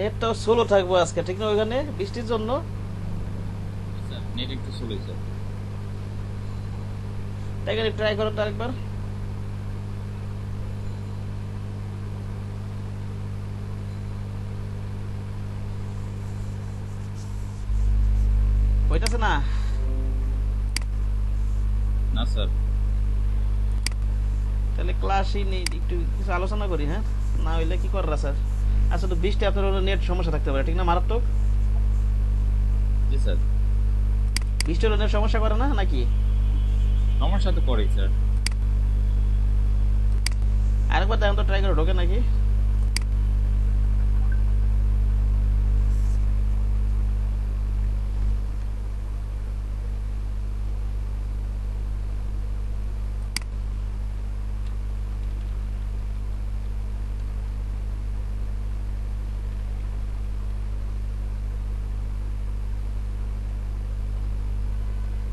নেটটা স্লো থাকবো আজকে, ঠিক না? ওইখানে বৃষ্টির জন্য স্যার নেট একটু স্লো স্যার। তাই ট্রাই করেন তো আরেকবার। হইতাছে না? না স্যার। তাহলে ক্লাসই নেই, একটু কিছু আলোচনা করি। হ্যাঁ, না হইলে কি করার স্যার? আসলে বৃষ্টি আপনার নেট সমস্যা থাকতে পারে, ঠিক না? মারাত্মক জি স্যার। বৃষ্টি হলে নেট সমস্যা করে না নাকি? সমস্যা তো করেই স্যার। আরেকবার দেখেন তো, ট্রাই করে ঢোকে নাকি।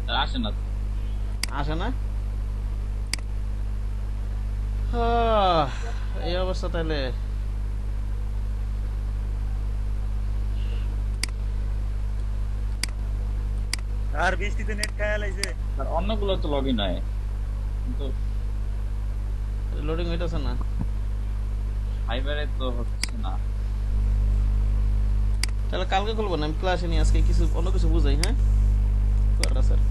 স্যার আসে না। আসে না? আহ, এই অবস্থা তাহলে। আর বৃষ্টিতে নেট খায়া লাইছে। স্যার অন্যগুলো তো লগ ইন হয়, কিন্তু লোডিং হইতেছে না। ফাইবারে তো হচ্ছে না। তাহলে কালকে খুলবো না, আমি ক্লাসে নিয়ে আজকে কিছু অন্য কিছু বুঝাই। হ্যাঁ, করা স্যার।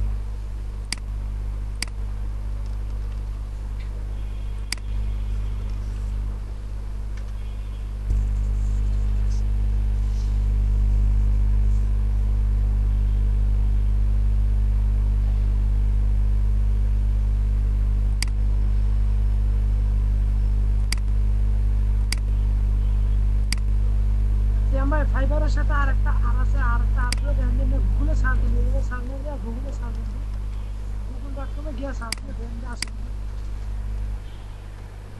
আমার ফাইবারের সাথে আর একটা গুগলে সার্চ দিন, গুগলে সার্চ দিন, গুগলে সার্চ দিন, গুগল.com গিয়ে সার্চ দিন, আসে।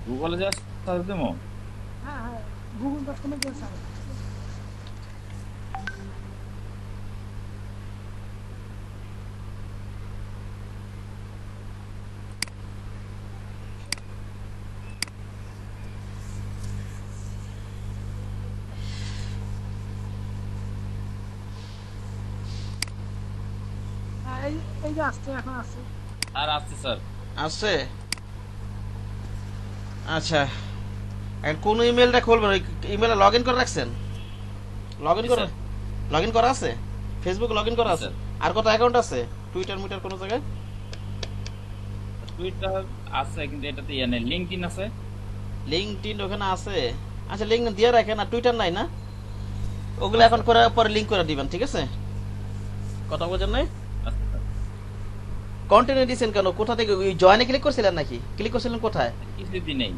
গুগলে যা সার্চ দেবো। হ্যাঁ হ্যাঁ, গুগল.com গিয়ে সার্চ। হ্যাঁ, এই এই যে আসছে, এখন আসছে। আর আসছে স্যার। আসছে? আচ্ছা, এখন কোন ইমেলটা খুলবেন? ওই ইমেলে লগ ইন করে রাখছেন? লগ ইন জি করে, স্যার। লগ ইন করা আছে? ফেসবুক লগ ইন করা জি আছে? স্যার। আর কত অ্যাকাউন্ট আছে? টুইটার মিটার কোনো জায়গায়? টুইটার আছে, কিন্তু এটাতে ইয়ে নেই, লিঙ্কডইন আছে। লিঙ্কডইন ওখানে আছে? আচ্ছা, লিঙ্কডইন দিয়ে রাখেন। আর টুইটার নাই না? ওগুলো না এখন স্যার। করে পরে লিঙ্ক করে দিবেন, ঠিক আছে? কথা বোঝেন নাই? আচ্ছা স্যার। কন্টিনিউ দিয়েছেন কেন? কোথা থেকে? ওই জয়েনে ক্লিক করছিলেন নাকি? ক্লিক করছিলেন কোথায়? কিছুদিন নেই,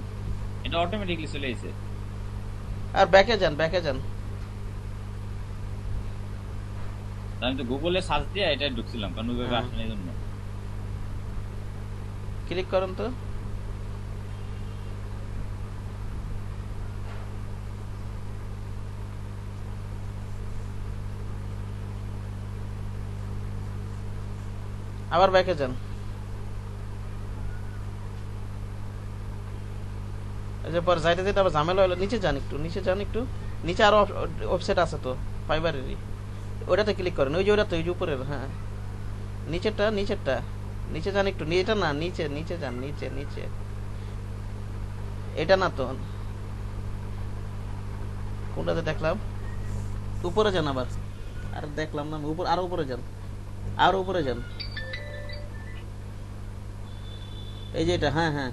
এটা অটোমেটিকলি চলে এসেছে। আর ব্যাকে যান, ব্যাকে যান। আমি তো গুগলে সার্চ দিয়ে এটা ঢুকছিলাম, কারণ ওইভাবে হ্যাঁ, আসে না এই জন্য। ক্লিক করেন তো। আবার ব্যাকে যান। আচ্ছা, পরে যাইতে যেতে আবার ঝামেলা হলো। নিচে যান একটু, নিচে যান একটু। নিচে আরো ওয়েবসাইট আছে তো ফাইবারেরই, ওটাতে ক্লিক করেন। ওই যে ওটা তো, ওই যে উপরের। হ্যাঁ, নিচেরটা, নিচেরটা। নিচে যান একটু। এটা না, নিচে, নিচে যান, নিচে নিচে। এটা না তো, কোনটাতে দেখলাম? উপরে যান আবার। আর দেখলাম না উপর, আরো উপরে যান, আরো উপরে যান। এই যে এটা, হ্যাঁ হ্যাঁ।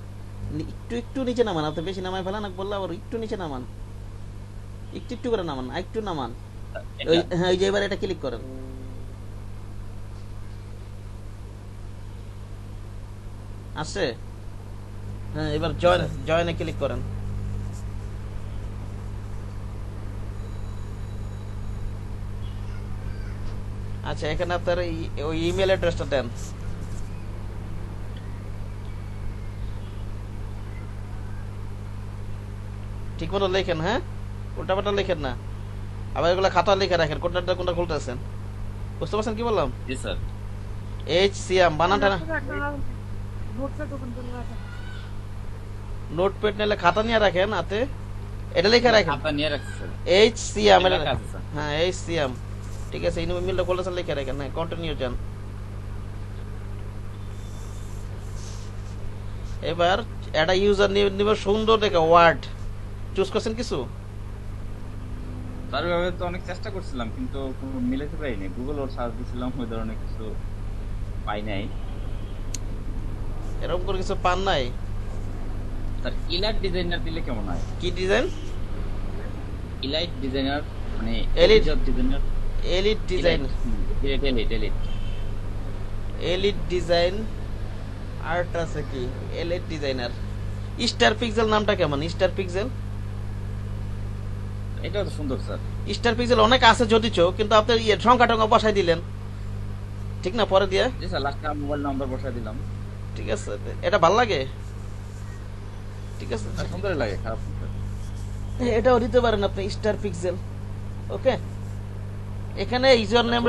একটু একটু নিচে নামান, আপনি বেশি নামাই ফেলান বললে আবার। একটু নিচে নামান, একটু একটু করে নামান, একটু নামান। ওই, এটা হ্যাঁ, ওই যে এবার এটা ক্লিক করেন। আসছে? হ্যাঁ, এবার জি জয়েন, স্যার। জয়েনে ক্লিক করেন। আচ্ছা, এখানে আপনার ওই ইমেল অ্যাড্রেসটা দেন। ঠিক মতো লেখেন, হ্যাঁ, উল্টাপাল্টা লেখেন না। আবার এগুলো খাতা লিখে রাখেন, কোনটা কোনটা খুলতেছেন। বুঝতে পারছেন কি বললাম? জি স্যার। HCM বানানটা না। একটা নোটপ্যাড ওপেন করে রাখেন। নোটপ্যাড নিলে খাতা নিয়ে রাখেন হাতে। এটা লেখা রাখেন, খাতা নিয়ে রাখছি স্যার। এইচ সিএম, এটা লেখা আছে স্যার। হ্যাঁ এইচ সিএম, ঠিক আছে। ইমেলটা বলেছেন লেখা রাখেন। হ্যাঁ কন্টিনিউ যান। এবার একটা ইউজার নিবে সুন্দর দেখে ওয়ার্ড চুজ করছেন কিছু? তার ভাবে তো অনেক চেষ্টা করছিলাম কিন্তু কোনো মিলাতে পারিনি। গুগল ওর সার্চ দিছিলাম, ওই ধরনের কিছু পাই নাই। এরকম করে কিছু পান নাই? স্যার ইলাইট ডিজাইনার দিলে কেমন হয়? কি ডিজাইন? ইলাইট ডিজাইনার মানে Elite? Elite designer. Elite design, elite elite design art আছে কি? Elite designer. স্টার পিক্সেল নামটা কেমন? স্টার পিক্সেল, এটাও তো সুন্দর স্যার। স্টার পিক্সেল অনেক আছে যদিচ, কিন্তু আপনি সংখ্যা টঙ্কা বসাই দিলেন, ঠিক না? পরে দিয়ে জি স্যার, লাস্টে মোবাইল নাম্বার বসাই দিলাম। ঠিক আছে, এটা ভাল লাগে, ঠিক আছে। আর সুন্দরই লাগে, খারাপ না স্যার। এটাও দিতে পারেন আপনি, স্টার পিক্সেল। ওকে, এখানে ইউজার নেম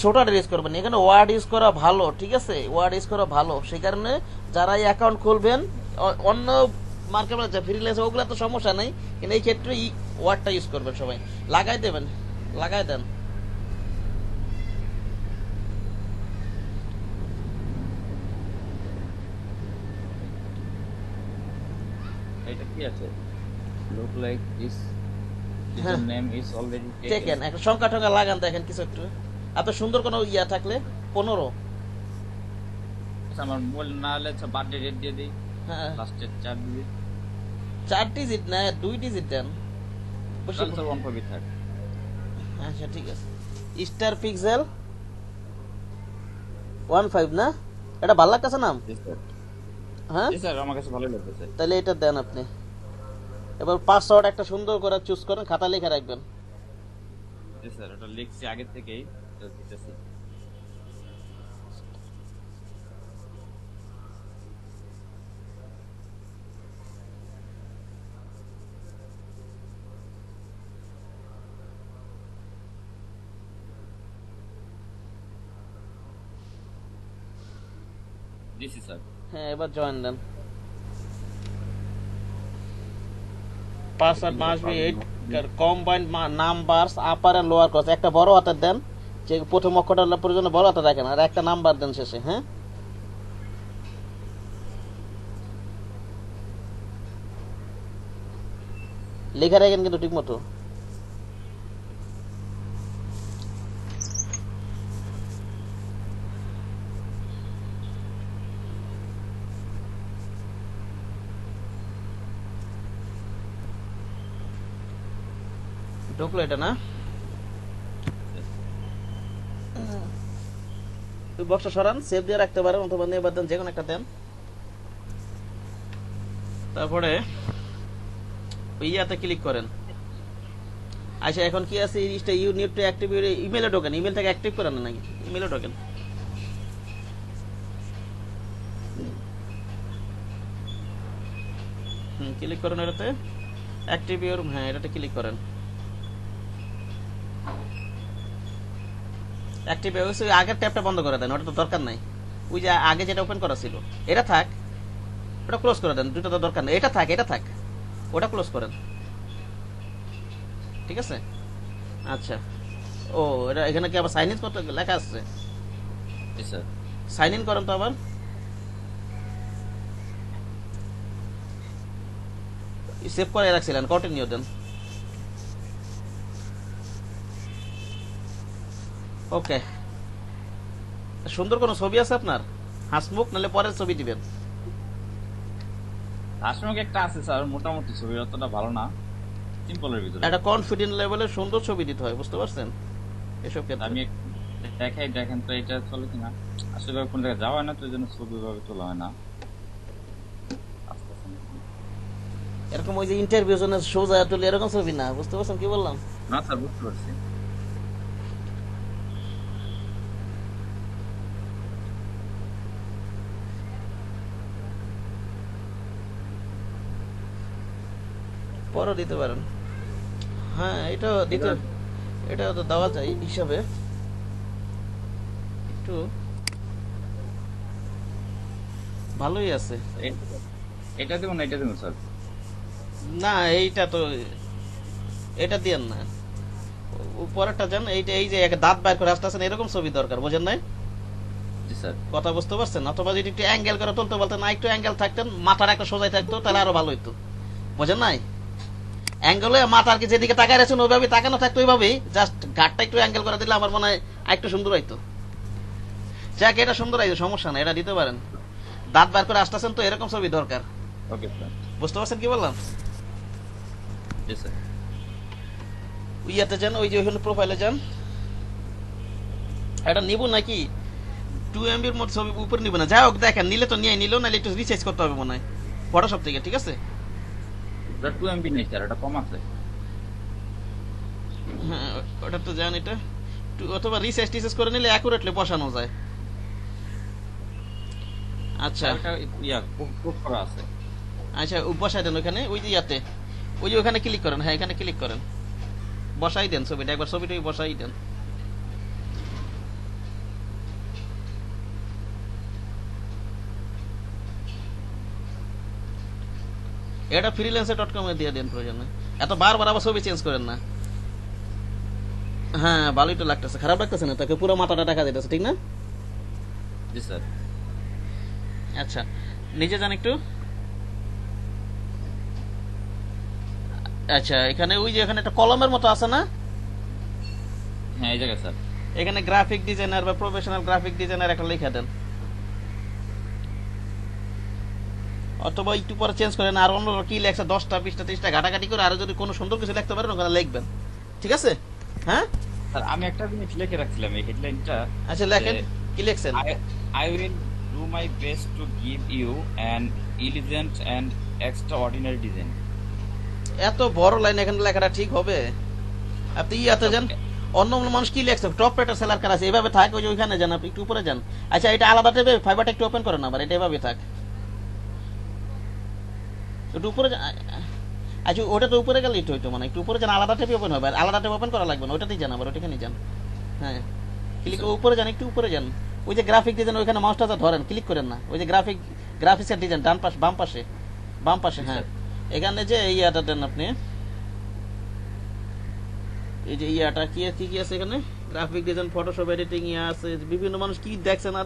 ছোটটা ইউজ করবেন, এখানে ওয়ার্ড ইউজ করা ভালো, ঠিক আছে? ওয়ার্ড ইউজ করা ভালো, সেই কারণে যারা এই অ্যাকাউন্ট খুলবেন অন্য মার্কেট আছে ফ্রিল্যান্স, ওগুলো তো সমস্যা নেই, কিন্তু এই ক্ষেত্রে ওয়ার্ডটা ইউজ করবেন সবাই। লাগাই দেবেন, লাগাই দেন। এটা কি আছে? লুক লাইক দিস হ্যাঁ। ইউজার নেম ইজ অলরেডি দেখেন টেকেন। একটা সংখ্যা টঙ্কা লাগান, দেখেন কিছু একটু এত সুন্দর কোনো ইয়া থাকলে 15। আমার মোবাইল না হলে বার্থডে ডেট দিয়ে দিই, হ্যাঁ, লাস্টে 4 দিবি। 4 ডিজিট না 2 ডিজিট দেন। তাহলে স্যার 1 কপি থাক। আচ্ছা ঠিক আছে, স্টার পিক্সেল 15 না? এটা ভালো লাগতেছে নাম? জি স্যার। হ্যাঁ জি স্যার, আমার কাছে ভালোই লাগতেছে। তাহলে এটা দেন আপনি। এবার পাসওয়ার্ড একটা সুন্দর করে চুজ করেন, খাতা লিখে রাখবেন। জি স্যার, ওটা লিখছি আগে থেকেই, তো দিতেছি। দিছি স্যার। হ্যাঁ এবার জয়েন দেন। Password must be 8 combined numbers upper and lower case. একটা বড় হাতের দেন, যে প্রথম অক্ষরটা প্রয়োজন বড় হাতে রাখেন, আর একটা নাম্বার দেন শেষে। হ্যাঁ লেখা রাখেন কিন্তু ঠিক মতো। ঢুকলো এটা না? তুই বক্সটা সরান, সেভ দিয়ে রাখতে পারেন অথবা নেবার দেন, যে কোনো একটা দেন। তারপরে ওই ইয়াতে ক্লিক করেন। আচ্ছা এখন কি আছে, ইউ নিড টু অ্যাক্টিভ ইমেলে ঢোকেন, ইমেল থেকে অ্যাক্টিভ করেন না নাকি? ইমেলে ঢোকেন। ক্লিক করেন এটাতে, অ্যাক্টিভ ইউর, হ্যাঁ এটাতে ক্লিক করেন। অ্যাক্টিভ হয়ে গেছে, আগের ট্যাবটা বন্ধ করে দেন, ওটা তো দরকার নাই। ওই যে আগে যেটা ওপেন করা ছিল এটা থাক, ওটা ক্লোজ করে দেন, দুটো তো দরকার নেই। এটা থাক, এটা থাক, ওটা ক্লোজ করেন, ঠিক আছে? আচ্ছা, ও এটা এখানে কি আবার সাইন ইন করতে লেখা আসছে? জি স্যার। সাইন ইন করেন তো আবার। সেভ করে রাখছিলেন, কন্টিনিউ দেন। ওকে, সুন্দর কোনো ছবি আছে আপনার? হাসমুখ, নাহলে পরের ছবি দিবেন। হাসমুখ একটা আছে স্যার, মোটামুটি ছবি অতটা ভালো না, সিম্পলের ভিতরে। একটা কনফিডেন্ট লেভেলে সুন্দর ছবি দিতে হয়, বুঝতে পারছেন? এসব ক্ষেত্রে আমি দেখাই, দেখেন তো এটা চলে কিনা। আসলে কোন জায়গায় যাওয়া হয় না, তো এই জন্য ছবি ভাবে তোলা হয় না। আস্তে আস্তে। এরকম ওই যে ইন্টারভিউ জন্য সোজা তুলে এরকম ছবি না, বুঝতে পারছেন কি বললাম? না স্যার, বুঝতে পারছি। পরও দিতে পারেন। হ্যাঁ এটাও দিতে, এটাও তো দেওয়া যায় হিসাবে। একটু ভালোই আছে। এটা দেবো না, এটা দেবো স্যার। না এইটা তো, এটা দিয়েন না, পরেরটা যান। এইটা এই যে এক দাঁত বাইর করে আসতেছেন এরকম ছবি দরকার, বোঝেন নাই? জি স্যার। কথা বুঝতে পারছেন? অথবা যদি একটু অ্যাঙ্গেল করে তুলতে বলতেন, না একটু অ্যাঙ্গেল থাকতেন, মাথার একটা সোজাই থাকতো, তাহলে আরো ভালো হইতো, বোঝেন নাই? অ্যাঙ্গেলে মাথার কি যেদিকে তাকায় রয়েছেন ওইভাবে তাকানো থাকতো, ওইভাবেই জাস্ট গাটটা একটু অ্যাঙ্গেল করে দিলে আমার মনে হয় একটু সুন্দর হইতো। যাক, এটা সুন্দর হইতো, সমস্যা না, এটা দিতে পারেন। দাঁত বার করে আসতেছেন তো এরকম ছবি দরকার, ওকে স্যার। বুঝতে পারছেন কি বললাম? জি স্যার। ইয়াতে যান, ওই যে ওইখানে প্রোফাইলে যান। এটা নিব নাকি 2 MB-র মধ্যে ছবি উপরে নিব না, যাই হোক দেখেন, নিলে তো নিয়ে নিল, নাহলে একটু রিসার্চ করতে হবে মনে হয় ফটোশপ থেকে, ঠিক আছে? ওটা 2 MB নেই স্যার, এটা কম আছে। হ্যাঁ ওটা তো জান, এটা অথবা রিসার্চ টিসার্চ করে নিলে অ্যাকুরেটলি বসানো যায়। আচ্ছা এটা কোড করা আছে। আচ্ছা, বসাই দেন ওখানে, ওই যে ইয়াতে, ওই যে ওখানে ক্লিক করেন, হ্যাঁ এখানে ক্লিক করেন, বসাই দেন ছবিটা, একবার ছবিটা বসাই দেন। এটা freelancer.com এ দিয়ে দেন প্রয়োজনে, এত বারবার আবার ছবি চেঞ্জ করেন না। হ্যাঁ ভালোই তো লাগতেছে, খারাপ লাগতেছে না তাকে, পুরো মাথাটা টাকা দিতেছে, ঠিক না? জি স্যার। আচ্ছা নিচে যান একটু। আচ্ছা এখানে ওই যে এখানে একটা কলমের মতো আছে না, হ্যাঁ এই জায়গায় স্যার। এখানে গ্রাফিক ডিজাইনার বা প্রফেশনাল গ্রাফিক ডিজাইনার একটা লেখা দেন, অথবা একটু পরে চেঞ্জ করেন, আর অন্য কি লেখছে 10টা 20টা 30টা ঘাটাঘাটি করে আরো যদি কোনো সুন্দর কিছু লিখতে পারেন ওখানে লিখবেন, ঠিক আছে? হ্যাঁ স্যার আমি একটা জিনিস লিখে রাখছিলাম এই হেডলাইনটা। আচ্ছা লেখেন, কি লিখছেন? I will do my best to give you an elegant and extraordinary design. এত বড় লাইন এখানে লেখাটা ঠিক হবে? আপনি ইয়াতে যান, অন্য অন্য মানুষ কি লিখছে, টপ রেটার সেলার কার আছে, এভাবে থাক, ওই যে ওইখানে যান, আপনি একটু উপরে যান। আচ্ছা এটা আলাদা টাইপের, ফাইবারটা একটু ওপেন করেন, আবার এটা এভাবে থাক, একটু উপরে আচ্ছা ওটা তো উপরে গেলে একটু হইতো, মানে একটু উপরে যান, আলাদা টাইপে ওপেন হবে, আলাদা টাইপ ওপেন করা লাগবে না, ওটাতেই যান, আবার ওইখানে যান। হ্যাঁ ক্লিক উপরে যান, একটু উপরে যান, ওই যে গ্রাফিক ডিজাইন ওইখানে মাউসটা ধরেন, ক্লিক করেন না, ওই যে গ্রাফিক্সের ডিজাইন ডান পাশে, বাম পাশে, হ্যাঁ এখানে যে ইয়াটা দেন আপনি, এই যে ইয়াটা কি কি আছে এখানে, গ্রাফিক ডিজাইন, ফটোশপ, এডিটিং ইয়া আছে, বিভিন্ন মানুষ কি দেখছে না,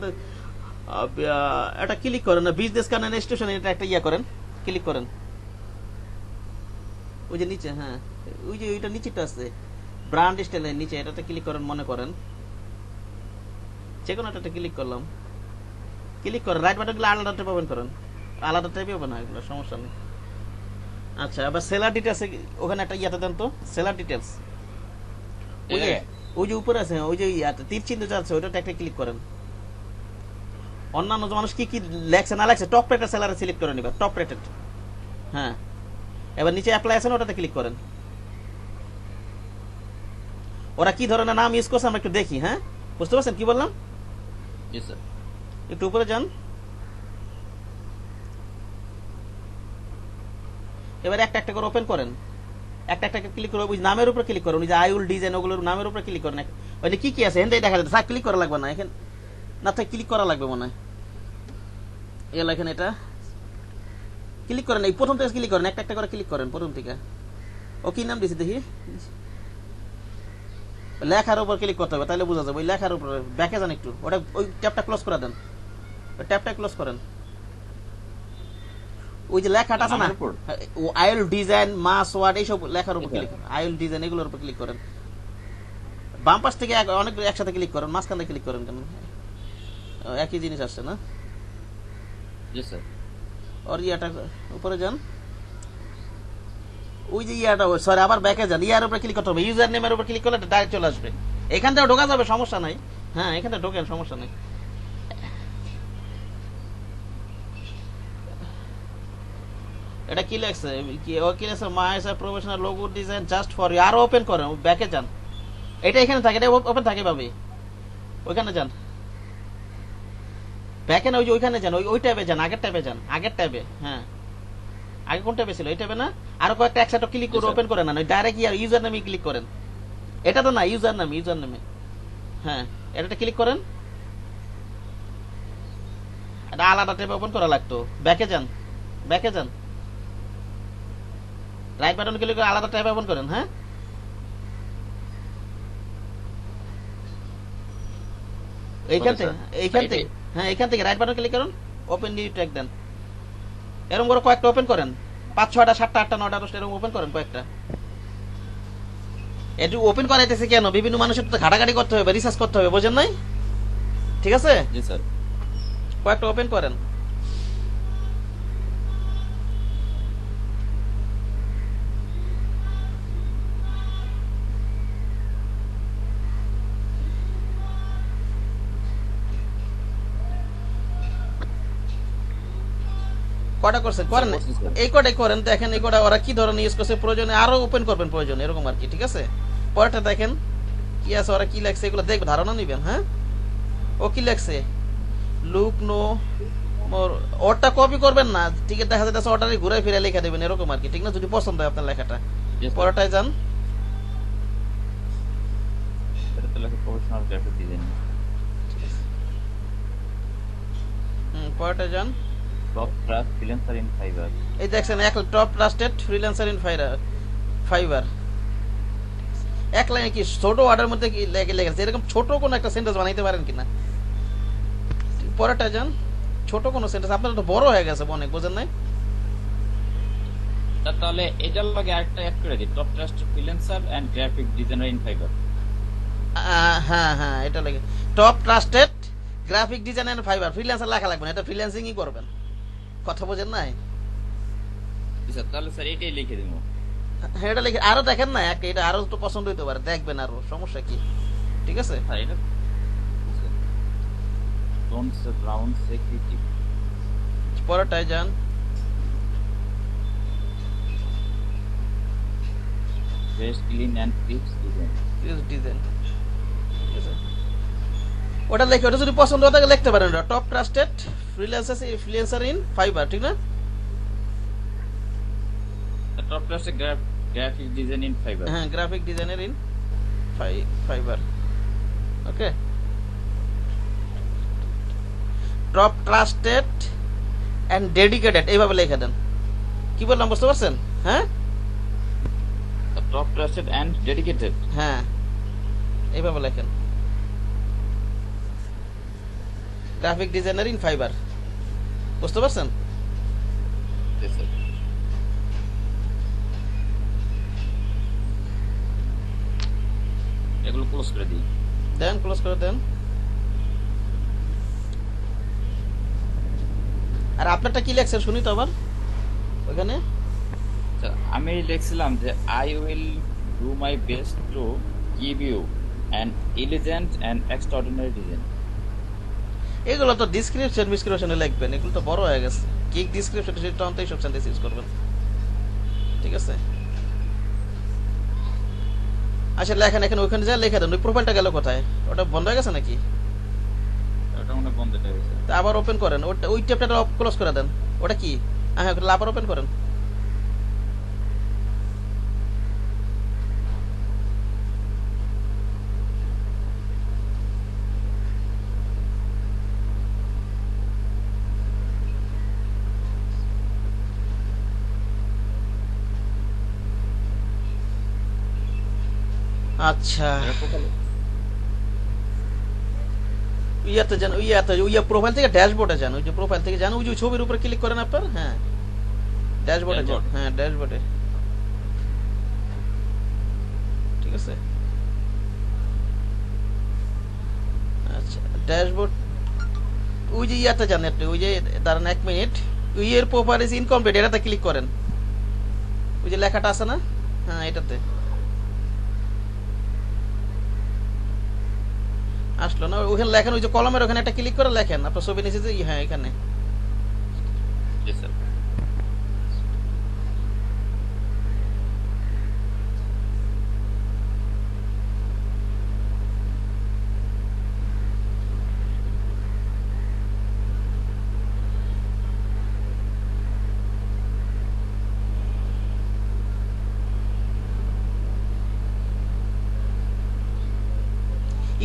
এটা ক্লিক করেন না, বিজনেস কানেন স্টেশন, এটা একটা ইয়া করেন, ক্লিক করেন, ওই যে নিচে, হ্যাঁ ওই যে ওইটা নিচেটা আছে ব্র্যান্ড স্টাইলের নিচে, এটাতে ক্লিক করেন, মনে করেন যে কোনো একটা ক্লিক করলাম, ক্লিক করেন, রাইট বাটনগুলো আলাদা টাইপ ওপেন করেন, আলাদা টাইপে ওপেন হয়, এগুলো সমস্যা নেই। আচ্ছা আবার সেলার ডিটেলস, ওখানে একটা ইয়াতে দেন তো, সেলার ডিটেলস, ওই যে উপরে আছে, ওই যে ইয়াতে তীর চিহ্ন যাচ্ছে, ওইটাতে একটা ক্লিক করেন। অন্যান্য মানুষ কি কি লেখছে না লেখছে, টপ রেটেড সেলারে সিলেক্ট করে নিবা, টপ রেটেড, হ্যাঁ এবার নিচে অ্যাপ্লাই আছে না, ওটাতে ক্লিক করেন। ওরা কি ধরনের নাম ইউজ করছে আমরা একটু দেখি, হ্যাঁ বুঝতে পারছেন কি বললাম? জি স্যার। একটু উপরে যান, এবার একটা একটা করে ওপেন করেন, একটা একটা ক্লিক করে ওই নামের উপরে ক্লিক করেন, ওই যে আইউল ডিজাইন ওগুলোর নামের উপরে ক্লিক করেন, ওইটা কি কি আছে এখানে দেখা যাচ্ছে, ক্লিক করা লাগবে না, এখানে না থাকে ক্লিক করা লাগবে মনে হয়, এখানে এটা ক্লিক করেন, এই প্রথম থেকে ক্লিক করেন, একটা একটা করে ক্লিক করেন প্রথম থেকে। ও কি নাম দিয়েছে দেখি, লেখার উপর ক্লিক করতে হবে, তাহলে বোঝা যাবে, ওই লেখার উপরে ব্যাকে যান একটু, ওটা ওই ট্যাবটা ক্লোজ করে দেন, ওই ট্যাবটা ক্লোজ করেন, ওই যে লেখাটা আছে না, আইল ডিজাইন, মাস ওয়ার্ড, এইসব লেখার উপর ক্লিক করেন, আইল ডিজাইন এগুলোর উপর ক্লিক করেন, বাম পাশ থেকে অনেকগুলো একসাথে ক্লিক করেন, মাঝখানে ক্লিক করেন কেন, একই জিনিস আসছে না? জি স্যার। ওর ইয়াটা উপরে যান, ওই যে ইয়াটা, সরি আবার ব্যাকে যান, ইয়ার উপরে ক্লিক করতে হবে, ইউজার নেমের উপর ক্লিক করলে ডাইরেক্ট চলে আসবে, এখান থেকে ঢোকা যাবে, সমস্যা নাই, হ্যাঁ এখান থেকে ঢোকেন, সমস্যা নেই। এটা কি লেখছে, ও কি লেখছে, my professional logo design just for you, আরো ওপেন করেন, ব্যাকে যান, এটা এখানে থাকে, এটা ওপেন থাকে ভাবে, ওইখানে যান, ব্যাকে না, ওই যে ওইখানে যান, ওই ট্যাবে যান, আগের ট্যাবে যান, আগের ট্যাবে, হ্যাঁ আগে কোন ট্যাবে ছিল, এই ট্যাবে না, আরো কয়েকটা একসাথে ক্লিক করে ওপেন করেন না, ডাইরেক্ট ইউজার নামে ক্লিক করেন, এটা তো না ইউজার নামে, হ্যাঁ এটা ক্লিক করেন, এটা আলাদা ট্যাবে ওপেন করা লাগতো, ব্যাকে যান, ব্যাকে যান, রাইট বাটন ক্লিক করে আলাদা ট্যাব ওপেন করেন। হ্যাঁ, এইখান Okay, থেকে sir. এইখান Right থেকে এ? হ্যাঁ, এইখান থেকে রাইট বাটন ক্লিক করুন, ওপেন নিউ ট্যাগ দেন। এরকম করে কয়েকটা ওপেন করেন, 5 6টা 7টা 8টা 9টা 10টা এরকম ওপেন করেন কয়েকটা। এটু ওপেন করাইতেছে কেন? বিভিন্ন মানুষের তো ঘাটাঘাটি করতে হবে, রিসার্চ করতে হবে, বোঝেন নাই? ঠিক আছে, জি স্যার। কয়েকটা ওপেন করেন। কটা করছেন করেন, করছি, স্যার। এই কটাই করেন। দেখেন এই কটা ওরা কি ধরনের ইউজ করছে, প্রয়োজনে আরো ওপেন করবেন প্রয়োজনে, এরকম আর কি। ঠিক আছে, পরেরটা দেখেন কি আছে, ওরা কি লেখছে এগুলো দেখবেন, ধারণা নিবেন। হ্যাঁ, ও কি লেখছে, লুক নো মোর, ওরটা কপি করবেন না, ঠিক আছে, দেখা যাচ্ছে ওটারই ঘুরে ফিরে লিখে দেবেন, এরকম আর কি। ঠিক না, যদি পছন্দ হয় আপনার লেখাটা। Yes, sir. পরেরটায় যান, এটা তো লেখা প্রফেশনাল গ্রাফিক ডিজাইন। পরেরটায় যান। Top trust freelancer in Fiverr. এই দেখছেন, এক top trusted freelancer in Fiverr. এক লাইনে কি ছোট ওয়ার্ডের মধ্যে কি লেগেছে, এরকম ছোট কোন একটা সেন্টেন্স বানাইতে পারেন কিনা। পরেরটা যান, ছোট কোন সেন্টেন্স, আপনার তো বড় হয়ে গেছে অনেক, বোঝেন নাই? তাহলে এটার লগে আরেকটা অ্যাড করে দিই, top trust freelancer and graphic designer in Fiverr. হ্যাঁ হ্যাঁ, এটা লাগে top trusted graphic designer Fiverr. Freelancer লেখা লাগবে না, এটা ফ্রিল্যান্সিংই করবেন, কথা বোঝেন নাই? স্যার তাহলে স্যার এটাই লিখে দিব। হ্যাঁ, এটা লিখে আরো দেখেন না, একটা এটা আরো তো পছন্দ হইতে পারে, দেখবেন আরো, সমস্যা কি? ঠিক আছে, স্যার এটা ডোন্ট ব্রাউন সেক্রেটারি। পরেরটায় যান। Fresh clean and crisp design. Design, ঠিক আছে, ওটা লেখে, ওটা যদি পছন্দ হয় তাহলে লিখতে পারেন, top trusted freelancer in Fiverr. ঠিক না, top trust graphic design in Fiverr. হ্যাঁ, graphic designer in Fiverr. Okay, top trusted and dedicated, এইভাবে লিখে দেন। কি বললাম, বুঝতে পারছেন? হ্যাঁ টপ ট্রাস্টেড এন্ড ডেডিকেটেড। হ্যাঁ, এইভাবে লেখেন, গ্রাফিক ডিজাইনার ইন ফাইবার। বুঝতে পারছেন? জি স্যার। এগুলো ক্লোজ করে দিই। দেন, ক্লোজ করে দেন। আর আপনারটা কি লেখছেন শুনি তো আবার ওখানে। স্যার আমি লিখছিলাম যে I will do my best to give you an elegant and extraordinary design. এগুলো তো ডিসক্রিপশনে লিখবেন, এগুলো তো বড় হয়ে গেছে। কি ডিসক্রিপশন, সেটা তো এইসব সেন্টেন্স ইউজ করবেন। ঠিক আছে, আচ্ছা লেখেন, এখানে ওখানে যা লেখা দেন। ওই প্রোফাইলটা গেল কোথায়? ওটা বন্ধ হয়ে গেছে নাকি? ওটা মনে হয় বন্ধ হয়ে গেছে। তা আবার ওপেন করেন, ওটা ওই ট্যাবটা ক্লোজ করে দেন। ওটা কি? হ্যাঁ, ওটা আবার ওপেন করেন। আচ্ছা, ইয়াতে যান, প্রোফাইল থেকে ড্যাশবোর্ডে যান। ওই যে প্রোফাইল থেকে যান, ওই যে ছবির উপরে ক্লিক করেন আপনার। হ্যাঁ, ড্যাশবোর্ডে যান। হ্যাঁ, ড্যাশবোর্ডে। ঠিক আছে, আচ্ছা ড্যাশবোর্ড, ওই যে ইয়াতে যান একটু, ওই যে দাঁড়ান 1 মিনিট, ওই এর প্রোফাইল ইজ ইনকমপ্লিট, এটাতে ক্লিক করেন। ওই যে লেখাটা আছে না, হ্যাঁ এটাতে আসলো না। ওখানে লেখেন, ওই যে কলমের ওখানে একটা ক্লিক করে লেখেন আপনার ছবি নিচে যে, হ্যাঁ এখানে। জি স্যার।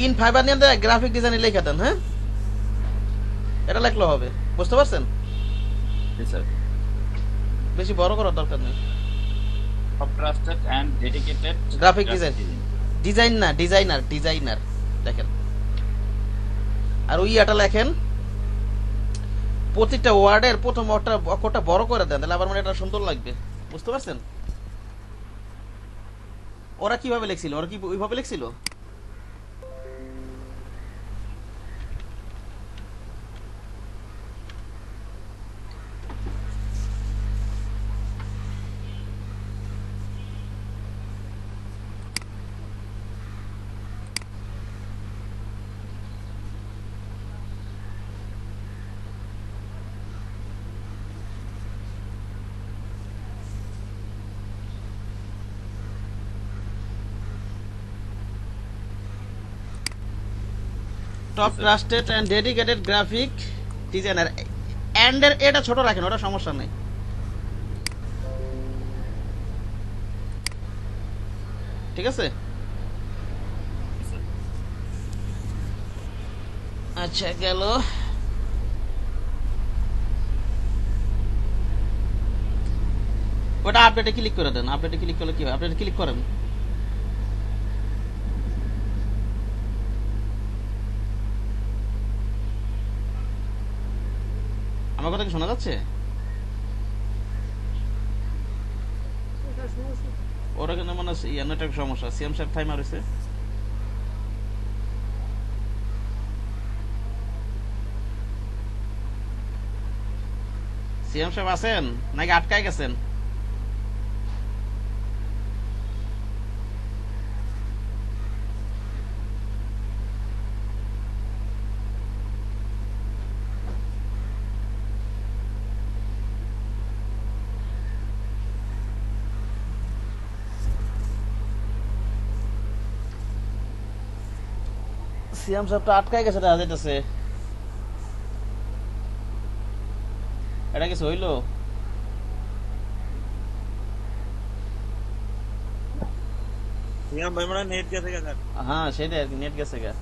ইন ফাইবার নিয়ে গ্রাফিক ডিজাইনে লেখা দেন। হ্যাঁ, এটা লেখলে হবে, বুঝতে পারছেন? জি স্যার। বেশি বড় করার দরকার নেই। top trusted and dedicated Graphic graphic design. design. Design না, ডিজাইনার দেখেন। আর ওই এটা লেখেন, প্রতিটা ওয়ার্ডের প্রথম অক্ষরটা বড় করে দেন, তাহলে আবার মানে এটা সুন্দর লাগবে। বুঝতে পারছেন? ওরা কিভাবে লিখছিল? ওরা কি ওইভাবে লিখছিল? Top trusted and dedicated graphic designer. And এর এটা ছোট রাখেন, ওটা সমস্যা নেই। ঠিক আছে? আচ্ছা গেল। ওটা আপডেটে ক্লিক করে দেন। আপডেটে ক্লিক করলে কি হয়? আপডেটে ক্লিক করেন। আমার কথা কি শোনা যাচ্ছে? এটা শুনেছি। ওরা কিন্তু মনে হচ্ছে নেটওয়ার্ক সমস্যা। সিএম সাহেব টাইমার হয়েছে। সিএম সাহেব আছেন নাকি আটকায় গেছেন? সিএম সাহেবটা আটকায় গেছে, দেখা যাইতেছে। এটা কিছু হইলো? সিয়াম ভাই মনে নেট গেছে স্যার। হ্যাঁ সেটাই আর কি, নেট গেছে গা।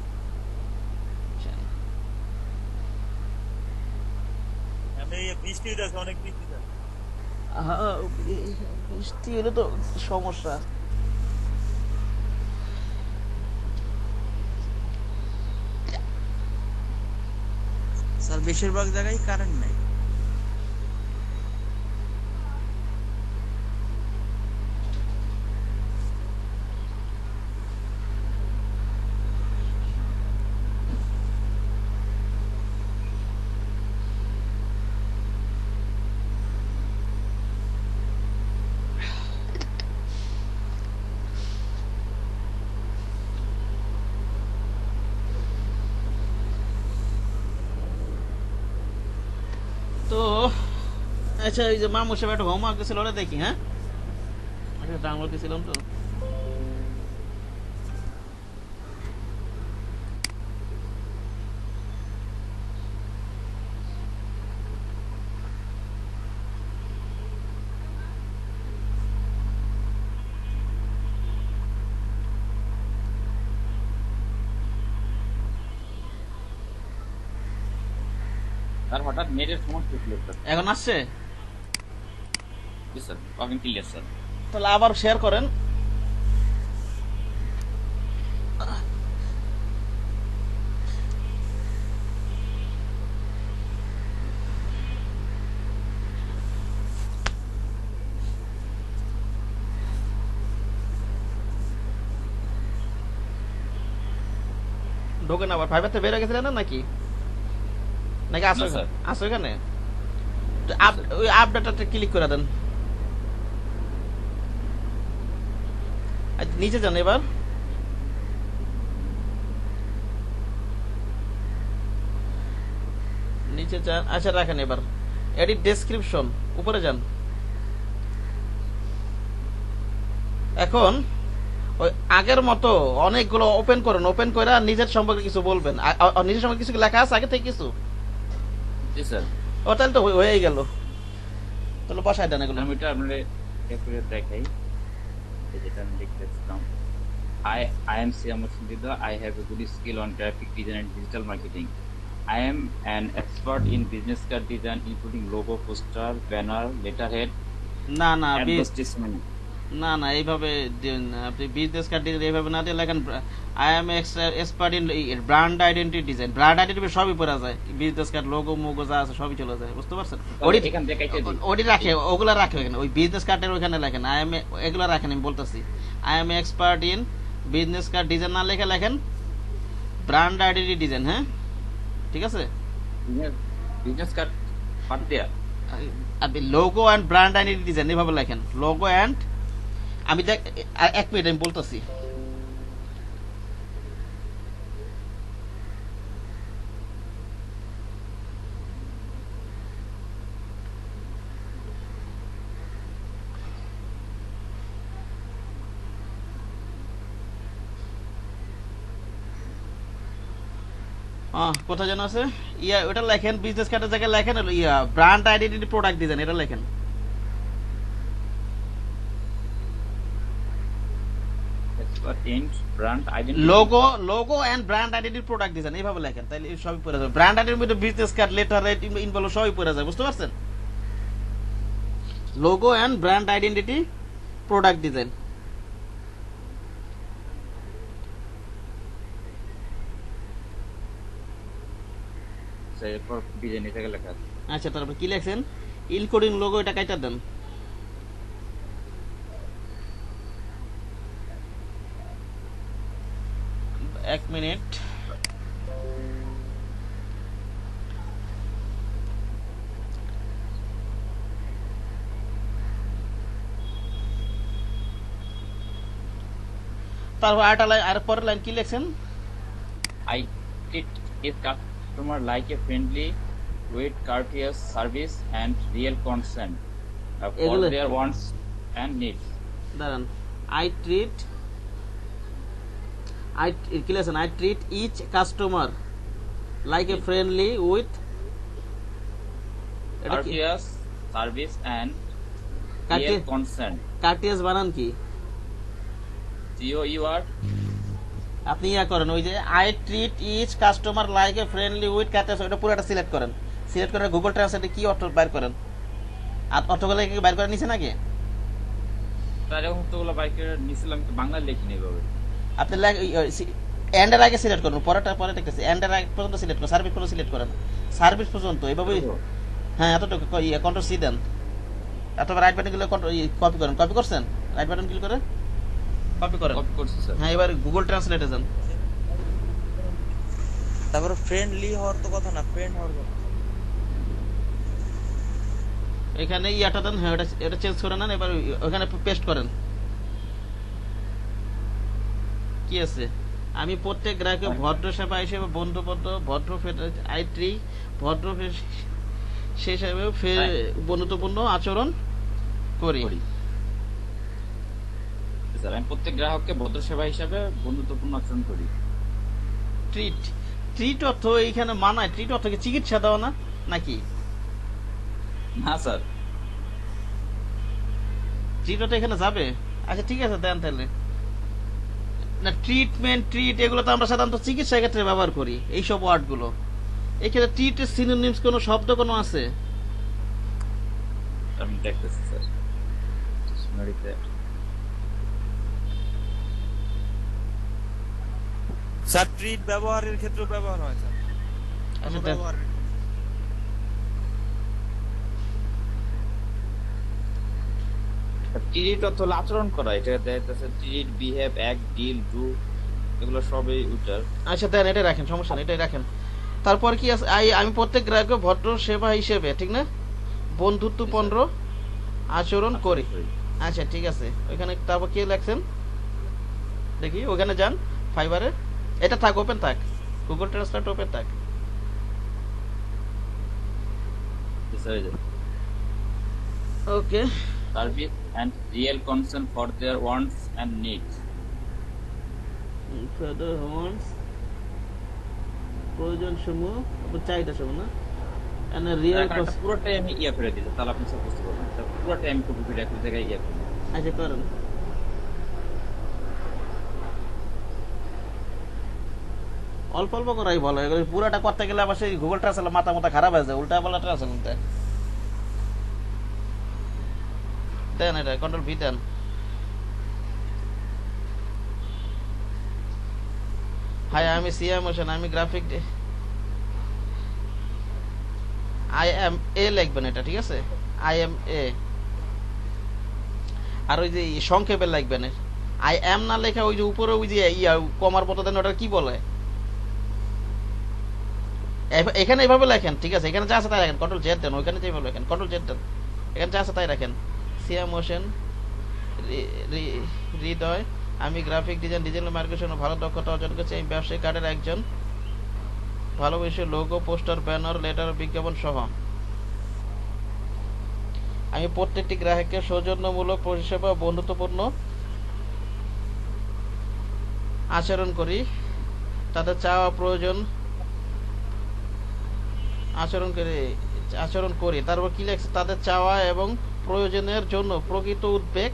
আমি এই বৃষ্টি হইতেছে, অনেক বৃষ্টি স্যার। হ্যাঁ, বৃষ্টি হলে তো সমস্যা। স্যার বেশিরভাগ জায়গায় কারেন্ট নাই। তো আচ্ছা, ওই যে মামুর সাহেব একটা হোমওয়ার্ক দিয়েছিল, ওটা দেখি। হ্যাঁ, একটা ডাউনলোড দিয়েছিলাম তো। তার হঠাৎ নেটের সমস্যা ছিল স্যার। এখন আসছে? জি স্যার, ওকে ক্লিয়ার স্যার। তাহলে আবার শেয়ার করেন। ঢোকেন আবার। ফাইবার থেকে বের হয়ে গেছিলেন না নাকি? নাকি আসো? না, স্যার। আসো এখানে। ওই আপডেটটা ক্লিক করে দেন। নিচে যান এবার। নিচে যান। আচ্ছা রাখেন এবার। এডিট ডেসক্রিপশন, উপরে যান। এখন ওই আগের মতো অনেকগুলো ওপেন করেন। ওপেন করে নিজের সম্পর্কে কিছু বলবেন। নিজের সম্পর্কে কিছু লেখা আছে আগে থেকে কিছু? জি স্যার। ও তাহলে তো হয়েই গেল। তাহলে বসায় দেন এগুলো। আমি এটা আপনাদের একটু দেখাই। এই যেটা আমি লিখতেছিলাম, I am Siamat Sindhida. I have a good skill on graphic design and digital marketing. I am an expert in business card design, including logo, poster, banner, letterhead, না না, advertisement. না না এইভাবে দিন না। আপনি বিজনেস কার্ড দিলে এইভাবে না দিয়ে লেখেন I am expert in brand identity design. Brand identity সবই পড়া যায়, বিজনেস কার্ড লোগো মোগো যা আছে সবই চলে যায়, বুঝতে পারছেন? ওডি এখান থেকে কেটে দিই। ওডি রাখে, ওগুলা রাখে এখানে, ওই বিজনেস কার্ডের ওখানে লেখেন আই এম, এগুলো রাখেন। আমি বলতেছি I am expert in business card design না লেখে লেখেন ব্র্যান্ড আইডেন্টিটি ডিজাইন। হ্যাঁ ঠিক আছে। বিজনেস কার্ড বাদ দেয়া। আপনি logo and brand identity design এভাবে লেখেন, লোগো অ্যান্ড, আমি দেখ এক মিনিট আমি বলতেছি। কোথায় যেন আছে, ইয়া ওটা লেখেন বিজনেস কার্ডের জায়গায় লেখেন হলো ইয়া ব্র্যান্ড আইডেন্টিটি প্রোডাক্ট ডিজাইন, এটা লেখেন। Expert in brand identity. Logo and brand identity product design এইভাবে লেখেন, তাহলে সবই পড়ে যাবে। ব্র্যান্ড আইডেন্টির মধ্যে business card, letter right, involve সবই পড়ে যায়, বুঝতে পারছেন? Logo and brand identity product design. এরপর ডিজাইন থেকে লেখা আছে। আচ্ছা তারপর কি লেখছেন? ইনকোডিং লোগো, এটা কাইটা দেন। এক মিনিট। তারপর আরেকটা লাইন, আর পরের লাইন কি লেখছেন? I treat his customer like a friendly, with courteous service and real concern for এগুলো- their wants and needs. দাঁড়ান, আই ট্রিট কি লেখছেন? I treat each customer like a friendly with, এটা কি Courteous service and real Courteous- concern. কার্টিয়াস বানান কি? COUR আপনি ইয়া করেন, ওই যে I treat each customer like a friendly with courteous, ওটা পুরোটা সিলেক্ট করেন। সিলেক্ট করে গুগল ট্রান্সলেটে কি অর্থ বাইর করেন, আর অর্থগুলো কি বাইর করে নিছে নাকি? তার এখন তোগুলো বাইকে নিছিলাম, তো বাংলা লিখিনি এভাবে। আপনি এন্ডের আগে সিলেক্ট করুন, পরেরটা পরে দেখতেছি, এন্ডের আগে পর্যন্ত সিলেক্ট করুন, সার্ভিস পর্যন্ত সিলেক্ট করেন, সার্ভিস পর্যন্ত এইভাবে। হ্যাঁ এতটুকু কন্ট্রোল সি দেন, অথবা রাইট বাটন ক্লিক করে কপি করেন। কপি করছেন? রাইট বাটন ক্লিক করে কপি করেন। কপি করছি স্যার। হ্যাঁ এবার গুগল ট্রান্সলেটে যান। তারপরে ফ্রেন্ডলি হওয়ার তো কথা না, ফ্রেন্ড হওয়ার কথা। এখানে ইয়াটা দেন, হ্যাঁ এটা চেঞ্জ করে নেন, এবার ওখানে পেস্ট করেন। কি আছে? আমি প্রত্যেক গ্রাহকের ভদ্র সেবা হিসেবে ভদ্র আইট্রি ভদ্র সে হিসেবে বন্ধুত্বপূর্ণ আচরণ করি। স্যার আমি প্রত্যেক গ্রাহককে ভদ্র সেবা হিসাবে বন্ধুত্বপূর্ণ আচরণ করি। ট্রিট, ট্রিট অর্থ এইখানে মানায়, ট্রিট অর্থ কি চিকিৎসা দেওয়া না নাকি? না স্যার, ট্রিট অর্থ এখানে যাবে। আচ্ছা ঠিক আছে দেন তাহলে। না ট্রিটমেন্ট, ট্রিট এগুলো তো আমরা সাধারণত চিকিৎসা ক্ষেত্রে ব্যবহার করি এইসব ওয়ার্ড গুলো। এখানে ট্রিটের সিনোনিমস কোনো শব্দ কোনো আছে? আমি দেখতেছি স্যার। ডিকশনারিতে স্যার ট্রিট ব্যবহারের ক্ষেত্রে ব্যবহার হয় স্যার। আচ্ছা দেন। ব্যবহারের ট্রিট অর্থ হলো আচরণ করা, এটা দেখাচ্ছে treat, behave, act, deal, do, এগুলো সবই উটার। আচ্ছা দেন, এটা রাখেন, সমস্যা নেই, এটাই রাখেন। তারপর কি আছে? আমি প্রত্যেক গ্রাহককে ভদ্র সেবা হিসেবে, ঠিক না, বন্ধুত্বপূর্ণ আচরণ করি। আচ্ছা ঠিক আছে, ওইখানে তারপর কি লেখছেন দেখি, ওখানে যান ফাইবারে, এটা থাক, ওপেন থাক, গুগল ট্রান্সলেট ওপেন থাক। Okay, service and real concern for their wants and needs. প্রয়োজন সমূহ, চাহিদা সমূহ না, রিয়েল। পুরোটাই আমি ইয়া করে দিতে, তাহলে আপনি সব বুঝতে পারবেন। পুরোটাই আমি কপি করে একটা জায়গায় ইয়া করি। আচ্ছা করেন। অল্প অল্প করাই ভালো, এগুলো পুরাটা করতে গেলে আবার সেই গুগল ট্রান্সলেট মাথা মাথা খারাপ হয়ে যায়, উল্টা পাল্টা ট্রান্সলেট দেন। এটা কন্ট্রোল ভি দেন। হাই আমি সিএম হোসেন, আমি গ্রাফিক আই এম এ লিখবেন এটা, ঠিক আছে? I M A. আর ওই যে সংক্ষেপে লিখবেন, আই এম না লেখা ওই যে উপরে ওই যে ইয়া কমার মতো দেন, ওটা কি বলে? এখানে এইভাবে লেখেন, ঠিক আছে? এখানে যা আছে তাই রাখেন, কন্ট্রোল জেড দেন, ওইখানে যেভাবে লেখেন কন্ট্রোল জেড দেন, এখানে যা আছে তাই রাখেন। সিএম হোসেন হৃদয়, আমি গ্রাফিক ডিজাইন ডিজিটাল মার্কেটিং ভালো দক্ষতা অর্জন করেছি। আমি ব্যবসায়িক কার্ডের একজন, ভালোবেসে লোগো, পোস্টার, ব্যানার, লেটার, বিজ্ঞাপন সহ আমি প্রত্যেকটি গ্রাহককে সৌজন্যমূলক পরিষেবা, বন্ধুত্বপূর্ণ আচরণ করি, তাদের চাওয়া প্রয়োজন আচরণ করি। তারপর কি লেখছে? তাদের চাওয়া এবং প্রয়োজনের জন্য প্রকৃত উদ্বেগ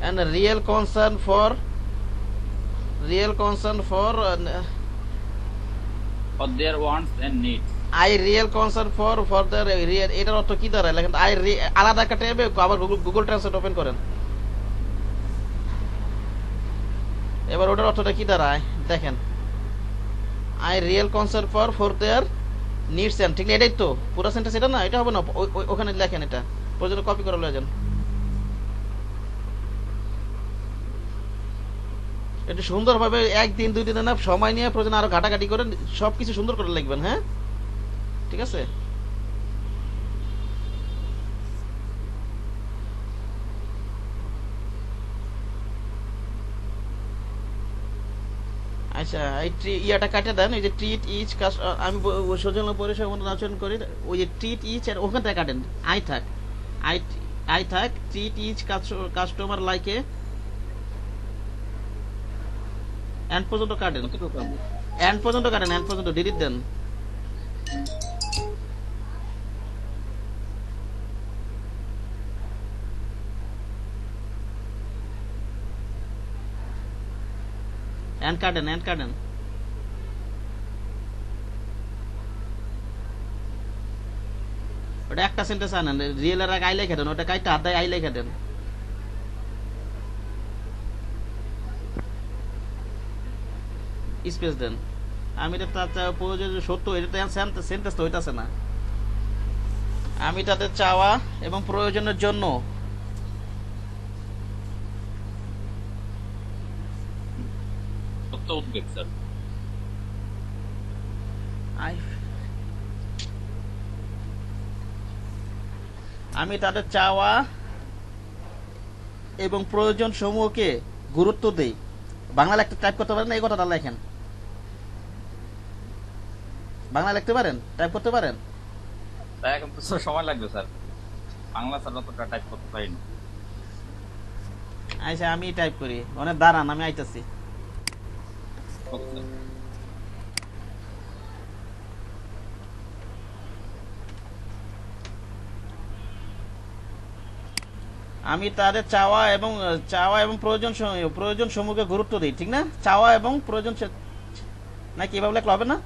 and real concern for For their wants and needs. I real concern for the real, এটার অর্থ কি দাঁড়ায়? লেখেন আলাদা একটা ট্যাবে আবার গুগল ট্রান্সলেট ওপেন করেন, এবার ওটার অর্থটা কি দাঁড়ায় দেখেন। I real concern for their needs and, ঠিক না? এটাই তো পুরো সেন্টেন্স, এটা না? এটা হবে না, ওখানে লেখেন, এটা প্রয়োজনে কপি করে লয়ে যান। একটু সুন্দরভাবে একদিন দুই দিন না সময় নিয়ে প্রয়োজন আরো ঘাটাঘাটি করে সবকিছু সুন্দর করে লিখবেন, হ্যাঁ? ঠিক আছে? আচ্ছা, এই ইয়াটা কাটে দেন, এই যে ট্রিট ইচ আমি সৌজন্য পরিষেবা আচরণ করি, ওই যে ট্রিট ইচ আর ওখান থেকে কাটেন, আই থাক ট্রিট ইচ কাস্টমার লাইকে এন্ড পর্যন্ত কাটেন, এন্ড পর্যন্ত কাটেন, এন্ড পর্যন্ত ডিলিট দেন। এন্ড কাটেন। ওটা একটা সেন্টেন্স আনেন, রিয়েল এর আগে আই লেখা দেন, ওটা কাইটা হাত দেয় আই লেখা দেন। স্পেস দেন। আমি প্রয়োজন সত্য, এটা সেন্টেন্স তো হইতাছে না। আমি তাদের চাওয়া এবং প্রয়োজনের জন্য উদ্বেগ স্যার। আমি তাদের চাওয়া এবং প্রয়োজন সমূহকে গুরুত্ব দেই। বাংলা লিখতে টাইপ করতে পারেন না? এই কথাটা লেখেন, বাংলা লিখতে পারেন, টাইপ করতে পারেন? তাই এখন তো সময় লাগবে স্যার, বাংলা স্যার অতটা টাইপ করতে পারি না। আচ্ছা, আমি টাইপ করি, অনেক দাঁড়ান, আমি আইতাছি। Okay sir. আমি তাদের চাওয়া এবং প্রয়োজন সমূহকে গুরুত্ব দিই, ঠিক না? চাওয়া এবং প্রয়োজন, নাকি এভাবে লেখলে হবে না?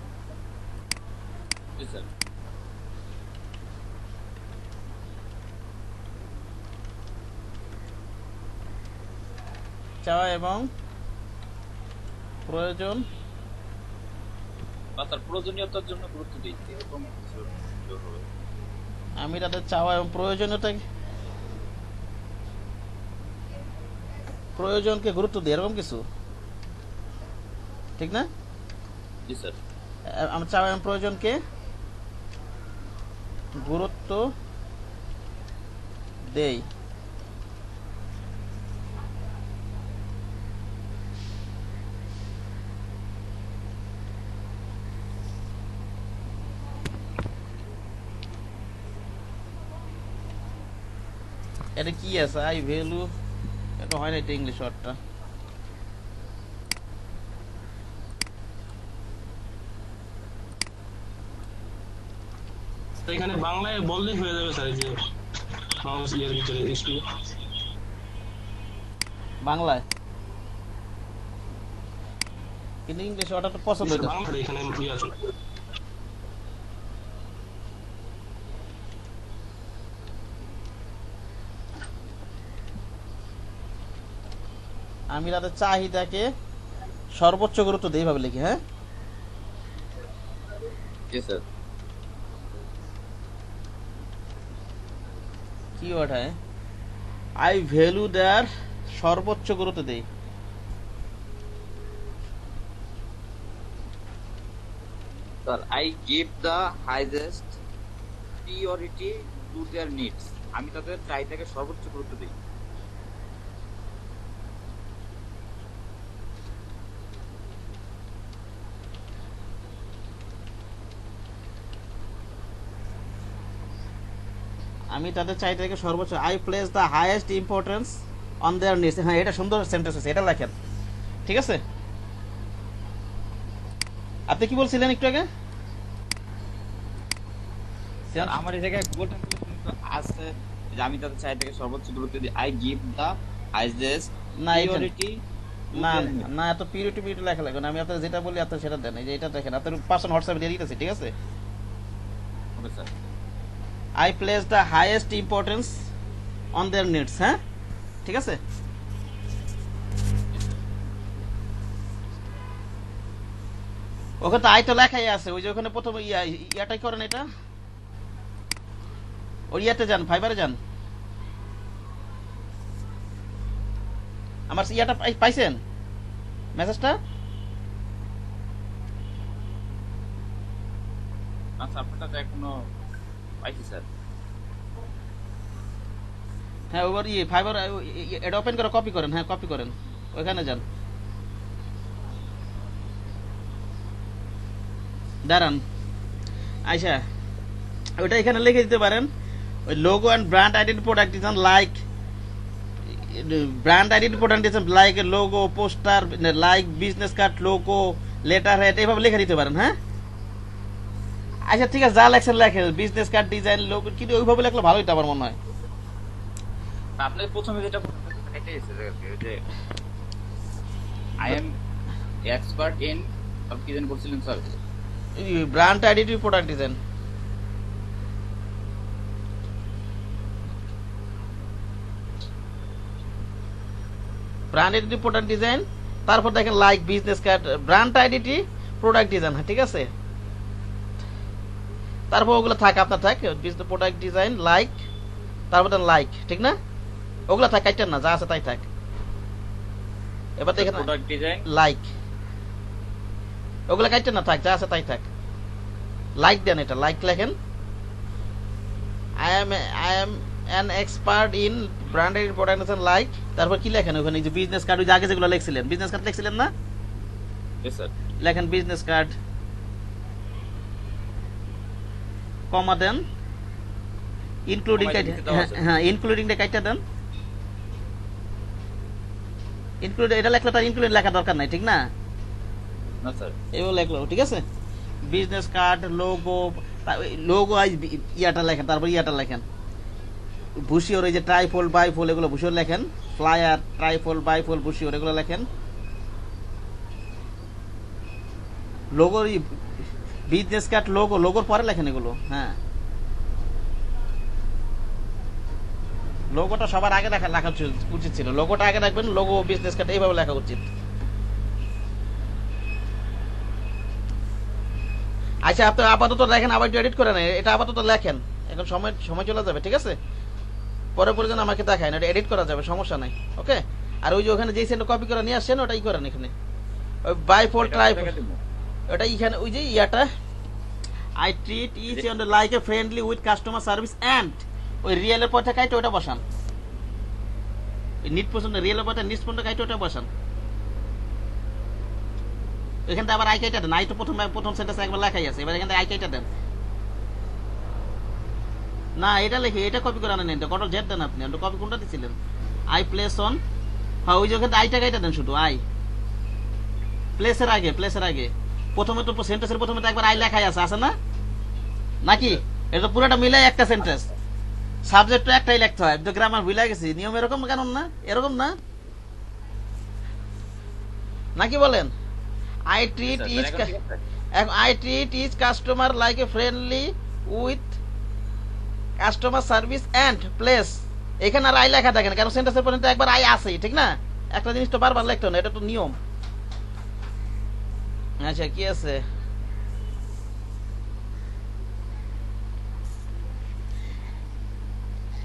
জি স্যার। চাওয়া এবং প্রয়োজন, স্যার প্রয়োজনীয়তার জন্য গুরুত্ব দিই, এরকম কিছু হবে। আমি তাদের চাওয়া এবং প্রয়োজনকে গুরুত্ব দিই, এরকম কিছু, ঠিক না? জি স্যার। আমরা চাওয়া এবং প্রয়োজনকে গুরুত্ব দেই। এটা কি আছে? আই ভ্যালু, এটা হয় না, এটা ইংলিশ ওয়ার্ডটা। এখানে বাংলায় বললেই হয়ে যাবে স্যার, এই যে ইয়ের ভিতরে বাংলায়, কিন্তু ইংলিশ ওটা পছন্দ হইতো। বাংলাটা এখানে ইয়ে আছে। আমি তাদের চাহিদাকে সর্বোচ্চ গুরুত্ব দিই, এইভাবে লিখি। হ্যাঁ, জি স্যার। কি ওঠায় আই ভ্যালু দেয়ার সর্বোচ্চ গুরুত্ব দেই। Sir I give the highest priority to their needs. আমি তাদের চাহিদাকে সর্বোচ্চ গুরুত্ব দিই। আমি তাদের চাহিদাকে সর্বোচ্চ, I place the highest importance on their needs. হ্যাঁ, এটা সুন্দর সেন্টেন্স আছে, এটা লেখেন। ঠিক আছে, আপনি কি বলছিলেন একটু আগে? স্যার আমার এই জায়গায় গুগল ট্রান্সলেশন কিন্তু আছে যে আমি তাদের চাহিদাকে সর্বোচ্চ গুরুত্ব দিই। আই গিভ দ্য হাইয়েস্ট না, এখানে- প্রিয়রিটি। না না, এত পিরিয়ড লেখা লাগবে না। আমি আপনার যেটা বলি আপনার সেটা দেন। এই যে এটা দেখেন, আপনার পার্সন হোয়াটসঅ্যাপে দিয়ে দিতেছি। ঠিক আছে, okay sir. I place the highest importance on their needs. হ্যাঁ, ঠিক আছে। ওখানে তো আই তো লেখাই আছে, ওই যে ওখানে প্রথম ইয়াটাই করেন, এটা ওই ইয়াতে যান, ফাইবারে যান। আমার ইয়াটা পাইছেন, মেসেজটা? আচ্ছা, আপনারটা তো এখনো পাইছি স্যার। হ্যাঁ, ওবার ফাইবার এটা ওপেন করে কপি করেন। হ্যাঁ, কপি করেন, ওইখানে যান, দাঁড়ান। আচ্ছা, ওইটা এখানে লিখে দিতে পারেন। ওই logo and brand identity product design like brand identity product design like logo, poster, like business card, logo, letter head, এইভাবে লিখে দিতে পারেন। হ্যাঁ, আচ্ছা ঠিক আছে, যা লেখছেন লেখেন, বিজনেস কার্ড ডিজাইন, লোগো, কিন্তু ওইভাবে লিখলে ভালোই তো আমার মনে হয়। আপনি প্রথমে যেটা বলতেন এটাই স্যার, যে আই এম এক্সপার্ট ইন, আপনি কি জানেন বলছিলেন sir? Brand identity product design, brand identity product design, তারপর দেখেন like business card, brand identity product design. হ্যাঁ, ঠিক আছে, তারপর ওগুলো থাক, আপনার থাক বিজনেস প্রোডাক্ট ডিজাইন লাইক, তারপর লাইক, ঠিক না? ওগুলো থাক, কাইটেন না, যা আছে তাই থাক। এবার দেখেন প্রোডাক্ট ডিজাইন লাইক, ওগুলো কাইটেন না, থাক, যা আছে তাই থাক। লাইক দেন, এটা লাইক লেখেন। I am an expert in branded product like, তারপর কি লেখেন ওখানে? যে বিজনেস কার্ড, ওই যে আগে যেগুলো লিখছিলেন, বিজনেস কার্ড লিখছিলেন না? স্যার লেখেন বিজনেস কার্ড, কমা দেন, ইনক্লুডিং, হ্যাঁ ইনক্লুডিং টা কাইটা দেন। ইনক্লুড এটা লেখলে তার ইনক্লুডিং লেখা দরকার নাই, ঠিক না? না স্যার, এও লেখলো, ঠিক আছে। বিজনেস কার্ড, লোগো, লোগো ইয়াটা লেখেন, তারপর ইয়াটা লেখেন। বুশিওর, এই যে ট্রাইফোল, বাইফোল, এগুলো বুশিওর লেখেন। ফ্লায়ার, ট্রাইফোল, বাইফোল, বুশিওর, এগুলো লেখেন। লোগোর বিজনেস কার্ড, লোগো, লোগোর পরে লেখেন এগুলো। হ্যাঁ, লোগোটা সবার আগে লেখা উচিত ছিল। লোগোটা আগে রাখবেন, লোগো, বিজনেস কার্ড, এইভাবে লেখা উচিত। আচ্ছা, আপনি আপাতত লেখেন, আবার একটু এডিট করে নেন। এটা আপাতত লেখেন, এখন সময় চলে যাবে, ঠিক আছে? পরে যেন আমাকে দেখায় না, এটা এডিট করা যাবে, সমস্যা নাই। ওকে, আর ওই যে ওখানে যে সেন্ট কপি করে নিয়ে আসছেন, ওটাই করেন এখানে। ওই বাইফোল, ট্রাইফোল, ওটা এখানে ওই যে ইয়াটা, I treat each one like a friendly with customer service and, ওই রিয়েলের পথে কাইটে ওটা বসান। ওই নিট পছন্দ, রিয়েলের পথে নিট পছন্দ কাইটে ওটা বসান। এখান থেকে আবার আই কাইটা দেন। আই তো প্রথম সেন্টেন্স একবার লেখাই আছে, এবার এখান থেকে আই কাইটা দেন। না, এটা লিখে, এটা কপি করে আনেন, এটা কন্ট্রোল জেড দেন আপনি। আপনি কপি কোনটা দিছিলেন? আই প্লেস অন, হ্যাঁ ওই যে ওখানে আইটা কাইটা দেন শুধু। আই প্লেসের আগে প্রথমে তো সেন্টেন্সের প্রথমে তো একবার আই লেখাই আছে না? নাকি এটা পুরোটা মিলাই একটা সেন্টেন্স, সাবজেক্ট তো একটাই লিখতে হয়। তো গ্রামার ভুলে গেছি, নিয়ম এরকম, কেন না এরকম না? নাকি বলেন? আই ট্রিট স্যার, ইচ এখন ঠিক আছে? I treat each customer like a friendly with customer service and place. এখানে আর আই লেখা থাকে না, কারণ সেন্টেন্সের পরে তো একবার আই আসেই, ঠিক না? একটা জিনিস তো বারবার লিখতে না, এটা তো নিয়ম। আচ্ছা, কি আছে?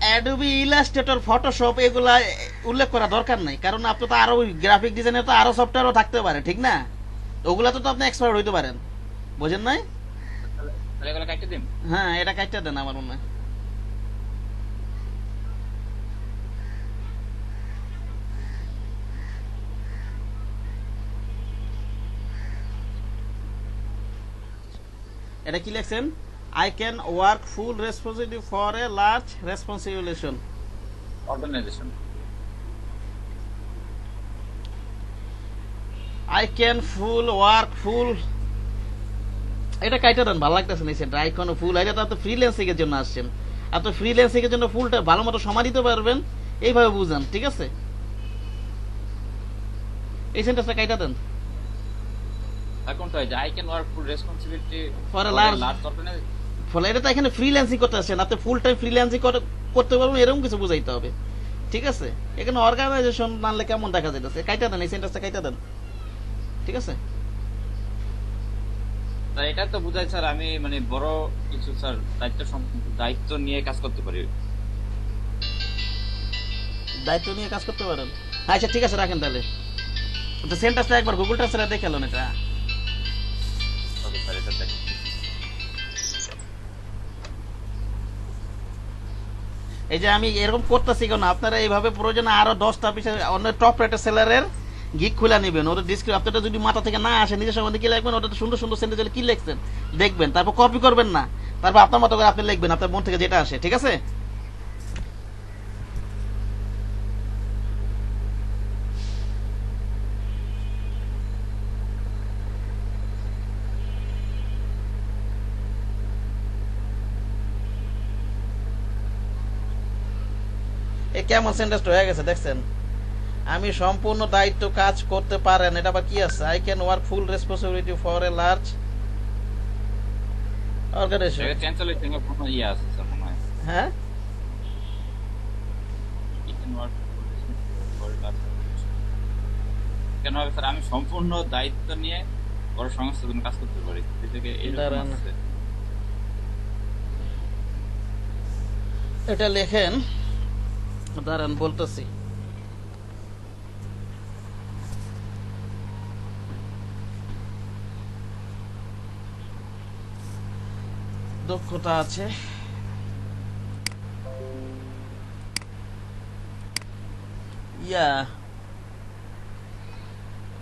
অ্যাডোবি ইলাস্ট্রেটর, ফটোশপ এগুলা উল্লেখ করা দরকার নাই, কারণ আপনি তো আরো গ্রাফিক ডিজাইনের তো আরো সফটওয়্যারও থাকতে পারে, ঠিক না? ওগুলা তো আপনি এক্সপার্ট হইতে পারেন, বুঝেন নাই? তাহলে এগুলো কাটতে দিন। হ্যাঁ, এটা কাটটা দেন আমার মনে হয়। এটা কি লিখছেন? I can work full responsibility for a large responsibility. Organization. I can full work full, এটা কাইটা দেন, ভালো লাগতেছে না সেটা। আই ক্যান ফুল, এটা তো আপনি ফ্রিল্যান্সিং এর জন্য আসছেন, আপনি ফ্রিল্যান্সিং এর জন্য ফুলটা ভালো মতো সময় দিতে পারবেন, এইভাবে বুঝান, ঠিক আছে? এই সেন্টেন্সটা কাইটা দেন। এখন তো I can work full responsibility For a large- large organisation. ফলে এটা তো এখানে ফ্রিল্যান্সিং করতে আসছেন, আপনি ফুল টাইম ফ্রিল্যান্সিং করতে পারবেন, এরকম কিছু বুঝাইতে হবে, ঠিক আছে? এখানে অর্গানাইজেশন নানলে কেমন দেখা যাইতেছে? কাইটা দেন, এই সেন্টেন্সটা কাইটা দেন, ঠিক আছে? স্যার, এটা তো বুঝায় স্যার আমি মানে বড় কিছু স্যার দায়িত্ব নিয়ে কাজ করতে পারি। দায়িত্ব নিয়ে কাজ করতে পারেন। আচ্ছা, ঠিক আছে, রাখেন তাহলে। তো সেন্টেন্সটা একবার গুগল ট্রান্সলেটর দেখে এলেন এটা। ওকে স্যার, এটা দেখ। এই যে আমি এরকম করতেছি কেন, আপনারা এইভাবে প্রয়োজনে আরো 10টা পিসের অন্য টপ রেটের সেলারের গিগ খুলে নেবেন, ওটা ডিসক্রিপ আপনারা যদি মাথা থেকে না আসে, নিজের সম্বন্ধে কি লিখবেন, ওটা সুন্দর সুন্দর সেন্টেন্স কি লিখছেন দেখবেন, তারপর কপি করবেন না, তারপর আপনার মতো করে আপনি লিখবেন, আপনার মন থেকে যেটা আসে, ঠিক আছে? এ কেমন সেন্টেন্সটা হয়ে গেছে দেখছেন? আমি সম্পূর্ণ দায়িত্ব কাজ করতে পারেন, এটা আবার কি আছে? I can work full responsibility for a large organisation. এটা ট্রান্সলেশন এর কোনো ইয়ে আছে স্যার মনে হয়। হ্যাঁ, I can work full responsibility for a large organization. কেন হবে স্যার, আমি সম্পূর্ণ দায়িত্ব নিয়ে বড় সংস্থার জন্য কাজ করতে পারি। এটাকে এরকম দাঁড়ান। আছে। এটা লেখেন, দাঁড়ান বলতেছি। দক্ষতা আছে, ইয়া,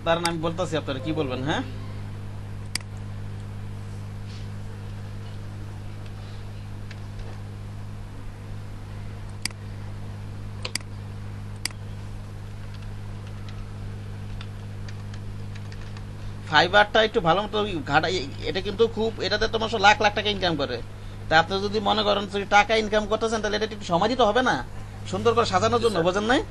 দাঁড়ান আমি বলতেছি আপনারা কি বলবেন। হ্যাঁ, ফাইবারটা একটু ভালো মতো ঘাটা, এটা কিন্তু খুব, এটাতে তোমার লাখ লাখ টাকা ইনকাম করে। তা আপনি যদি মনে করেন যদি টাকা ইনকাম করতেছেন, তাহলে এটা একটু সময় দিতে হবে না, সুন্দর করে সাজানোর জন্য, বোঝেন নাই?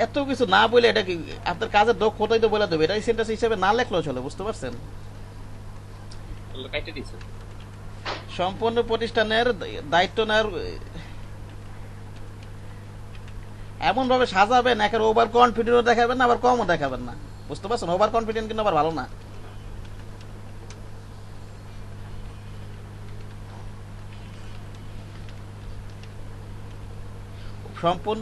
এত কিছু না বলে এটা কি আপনার কাজের দক্ষতাই তো বলে দেবে, এটা সেন্টেন্স হিসেবে না লেখলেও চলে, বুঝতে পারছেন? তাহলে কাইটে দিছে। সম্পূর্ণ প্রতিষ্ঠানের দায়িত্ব নেওয়ার এমন ভাবে সাজাবেন, একের ওভার কনফিডেন্টও দেখাবেন না, আবার কমও দেখাবেন না, বুঝতে পারছেন? ওভার কনফিডেন্ট কিন্তু আবার ভালো না। সম্পূর্ণ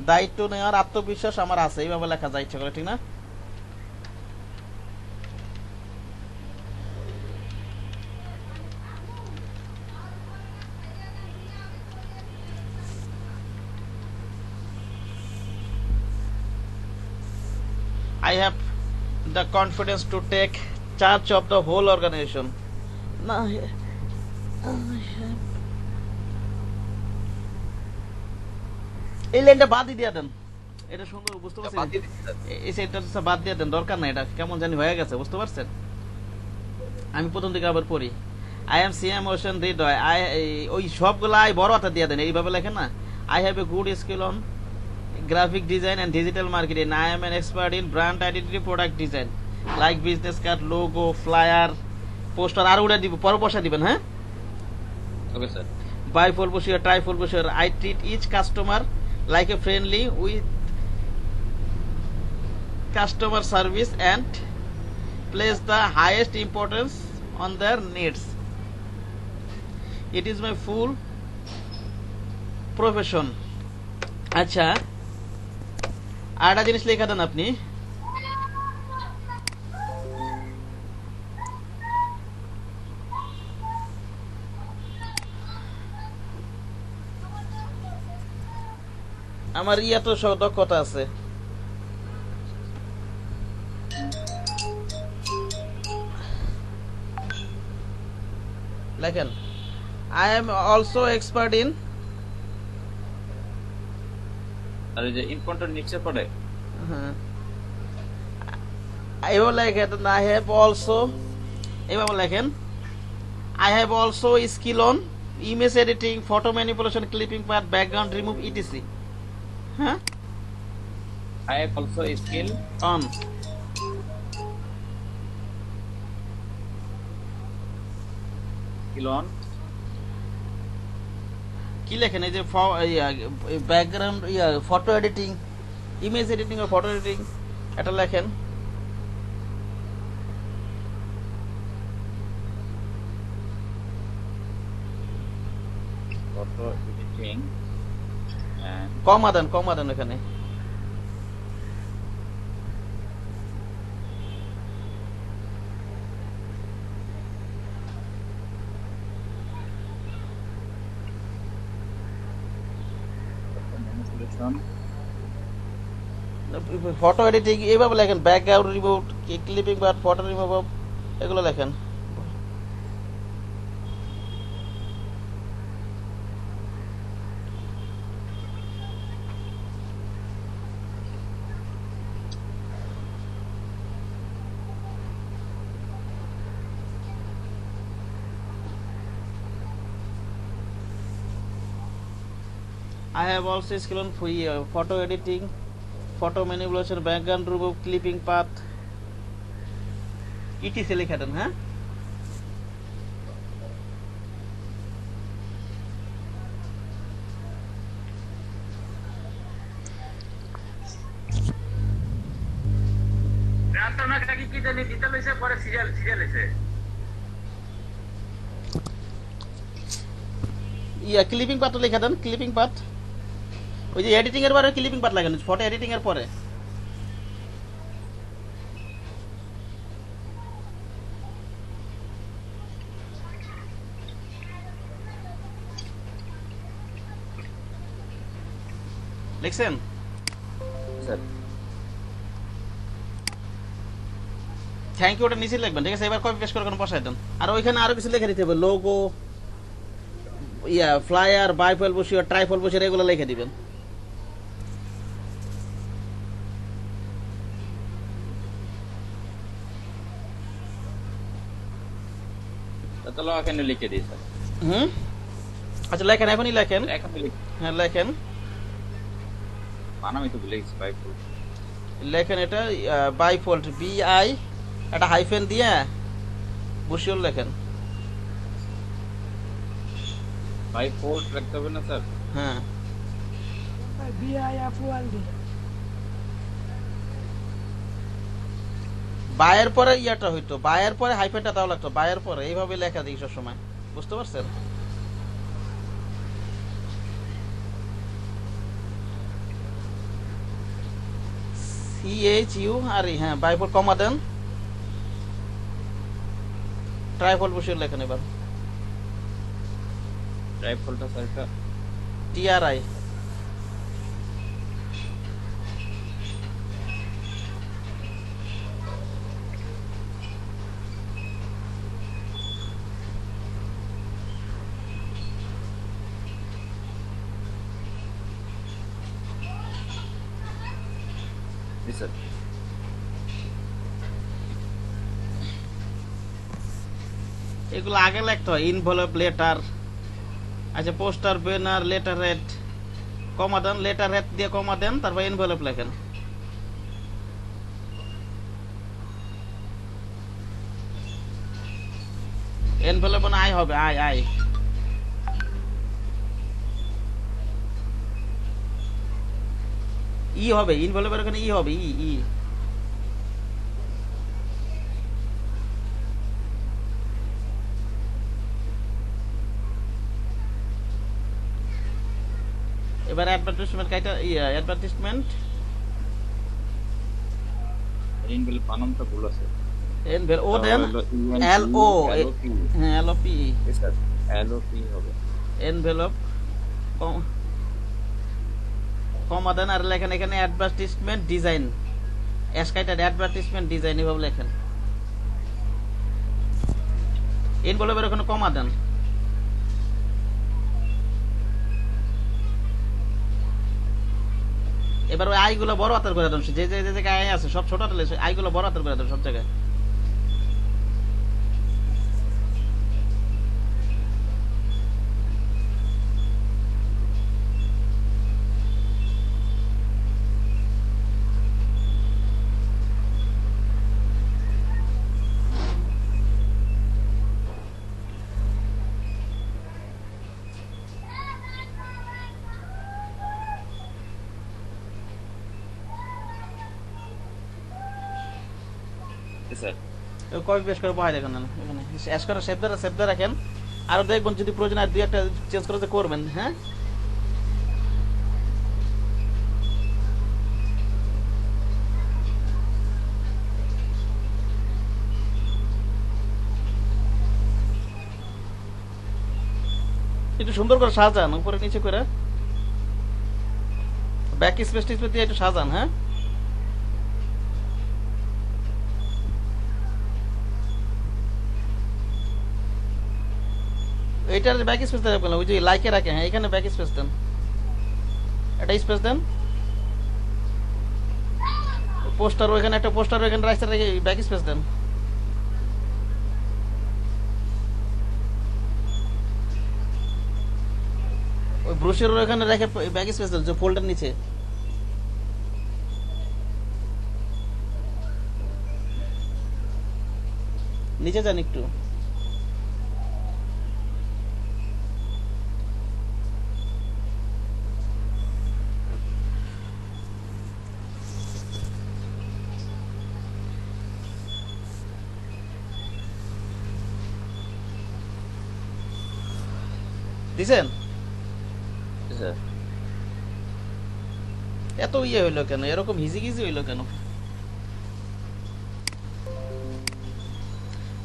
দায়িত্ব নেওয়ার আত্মবিশ্বাস আমার আছে, এইভাবে লেখা যায় ইচ্ছা করে, ঠিক না? I have the confidence to take charge of the whole organization. না, এই লাইনটা বাদই দিয়ে দেন, এটা সুন্দর বুঝতে পারছেন বাদ দিয়ে দিচ্ছি স্যার। এই সেন্টেন্সটা বাদ দিয়ে দেন, দরকার নাই, এটা কেমন জানি হয়ে গেছে, বুঝতে পারছেন? আমি প্রথম থেকে আবার পড়ি। আই এম সিএম ওশন হৃদয়, ওই সবগুলো আই বড় হাতে দিয়ে দেন, এইভাবে লেখেন না। I have a good skill on graphic design and digital marketing. I am an expert in brand identity product design like business card, logo, flyer, poster আর ওটা দিব, পরে বসা দিবেন, হ্যাঁ? Okay sir. Bifold বসিয়ে, trifold বসিয়ে, I treat each customer like a friendly with customer service and place the highest importance on their needs. It is my full profession. আচ্ছা, আরেকটা জিনিস লেখা দেন আপনি। আমার ইয়া তো সব দক্ষতা আছে। লেখেন, I am also expert in, আর এই যে ইম্পর্টেন্ট নিচে পড়ে হ্যাঁ, এভাবে লেখেন, I have also, এভাবে লেখেন, I have also skill on image editing, photo manipulation, clipping part, background remove, etc. হ্যাঁ, I have also a skill on on কি লেখেন, এই যে background photo editing, image editing ও ফটো এডিটিং, এটা লেখেন। photo editing and কমা দেন এখানে। manipulation photo editing এইভাবে লেখেন, ব্যাকগ্রাউন্ড রিমুভ, ক্লিপিং বা ফটো রিমুভ, এগুলো লেখেন। I have also skill on photo editing, photo manipulation, background remove, clipping path, etc. লিখে দেন, হ্যাঁ? ক্লিপিং পাথ লিখে দেন, ক্লিপিং পাথ, ওই যে এডিটিং এর পরে ক্লিপিং পাথ লাগান, ফটো এডিটিং এর পরে। লিখছেন? স্যার থ্যাংক ইউ, ওটা নিচে লিখবেন, ঠিক আছে? এবার কপি পেস্ট করে কোনো বসাই দেন। আর ওইখানে আরো কিছু লিখে দিতে হবে, লোগো, ফ্লায়ার, বাইফল বসিয়ে, ট্রাইফল বসিয়ে, এগুলো লিখে দিবেন। তাহলে এখানে লিখে দিই স্যার। আচ্ছা লেখেন, এখনই লেখেন। এখন লিখ, হ্যাঁ লেখেন, আমি তো ভুলে গেছি ভাই। লেখেন এটা বাইফোল্ড, BI একটা হাইফেন দিয়ে বসিয়ে লেখেন। ভাই ফোল্ড রাখতে হবে না স্যার? হ্যাঁ, BIFOLD বায়ের পরে ইয়াটা হইতো, বায়ের পরে হাইফেনটা তাও লাগতো, বায়ের পরে এইভাবে লেখা দিই সব সময়, বুঝতে পারছেন? CHURE, হ্যাঁ, বাইফোল্ড কমা দেন, ট্রাইফোল্ড বসিয়ে লেখেন এবার, ট্রাইফোল্ডটা স্যার এটা TRI। sir. এগুলো আগে লিখতে হয়, ইনভলভ লেটার, আচ্ছা পোস্টার ব্যানার লেটার হেড, কমা দেন, লেটার হেড দিয়ে কমা দেন, তারপর এনভেলপ লেখেন। এনভেলপ মানে আই হবে, আই আই। ই হবে, ইনভেলপের ওখানে ই হবে, ই ই। এবার অ্যাডভার্টাইজমেন্ট কাইটা, অ্যাডভার্টাইজমেন্ট Envelope বানানটা ভুল আছে। এনভেলপ ও দেন, এল ও, হ্যাঁ L O P, Yes sir, LOP হবে। এনভেলপ কমা দেন, আর লেখেন এখানে অ্যাডভার্টাইজমেন্ট ডিজাইন, এসকাইটার অ্যাডভার্টাইজমেন্ট ডিজাইন এভাবে লেখেন। এনভেলপের ওখানে কমা দেন। এবার ওই আইগুলো বড় হাতের করে দেন, যে যে যে জায়গায় আই আছে সব ছোট হাতের, আইগুলো বড় হাতের করে দেন সব জায়গায়। Yes sir. কপি পেস্ট করে বহাই দেখেন, এখানে অ্যাশ করে সেভ দিয়ে রাখেন। আর দেখবেন যদি প্রয়োজন আর দুই একটা চেঞ্জ করে করবেন। হ্যাঁ, একটু সুন্দর করে সাজান, উপরে নিচে করে ব্যাক স্পেস দিয়ে একটু সাজান। হ্যাঁ, এইটার ব্যাক স্পেস দেন, ওই যে লাইকে রাখে, হ্যাঁ এখানে ব্যাক স্পেস দেন, এটা স্পেস দেন। পোস্টার ওইখানে একটা পোস্টার ওইখানে রাইট সাইডে রেখে ব্যাক স্পেস দেন। ওই ব্রোশার ওইখানে রেখে ব্যাক স্পেস দেন, যে ফোল্ডার নিচে। নিচে যান একটু, দিছেন? Yes sir. এত ইয়ে হইলো কেন, এরকম হিজি গিজি হইলো কেন?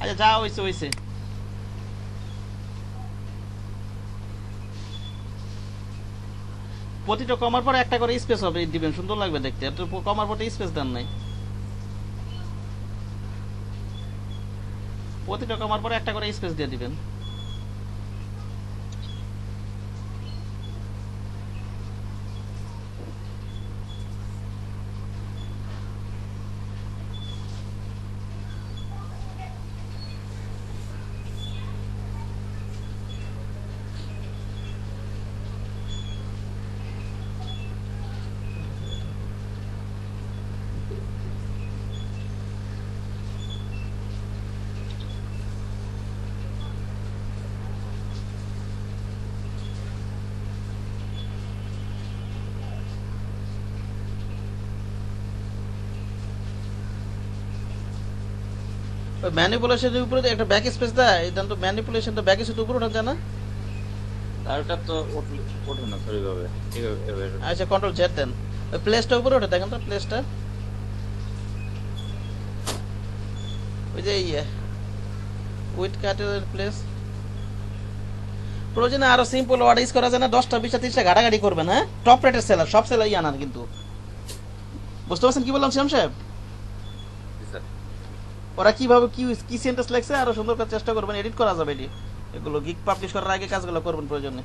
আচ্ছা যা হইছে হইছে। প্রতিটা কমার পরে একটা করে স্পেস হবে, দিবেন, সুন্দর লাগবে দেখতে। এত কমার পরে স্পেস দেন নাই, প্রতিটা কমার পরে একটা করে স্পেস দিয়ে দিবেন। ম্যানিপুলেশনের উপরে একটা ব্যাক স্পেস দেয়, এটা তো ম্যানিপুলেশনটা ব্যাক স্পেস উপরে ওঠা যায় না। আর ওটা তো ওঠে না সরি ভাবে। এইভাবে আচ্ছা কন্ট্রোল জেড দেন, ওই প্লেসটা উপরে ওঠে, দেখেন তো প্লেসটা, ওই যে উইথ কাটের প্লেস। প্রয়োজনে আরো সিম্পল ওয়ার্ড ইউজ করা যায় না, 10টা 20টা 30টা ঘাটাঘাটি করবেন। হ্যাঁ, টপ রেটের সেলার, সব সেলারই আনান কিন্তু। বুঝতে পারছেন কি বললাম শ্যাম সাহেব? ওরা কিভাবে কি সেন্টেন্স লেখছে আরো সুন্দর করার চেষ্টা করবেন, এডিট করা যাবে এটি। এগুলো গিগ পাবলিশ করার আগে কাজগুলো করবেন প্রয়োজনে।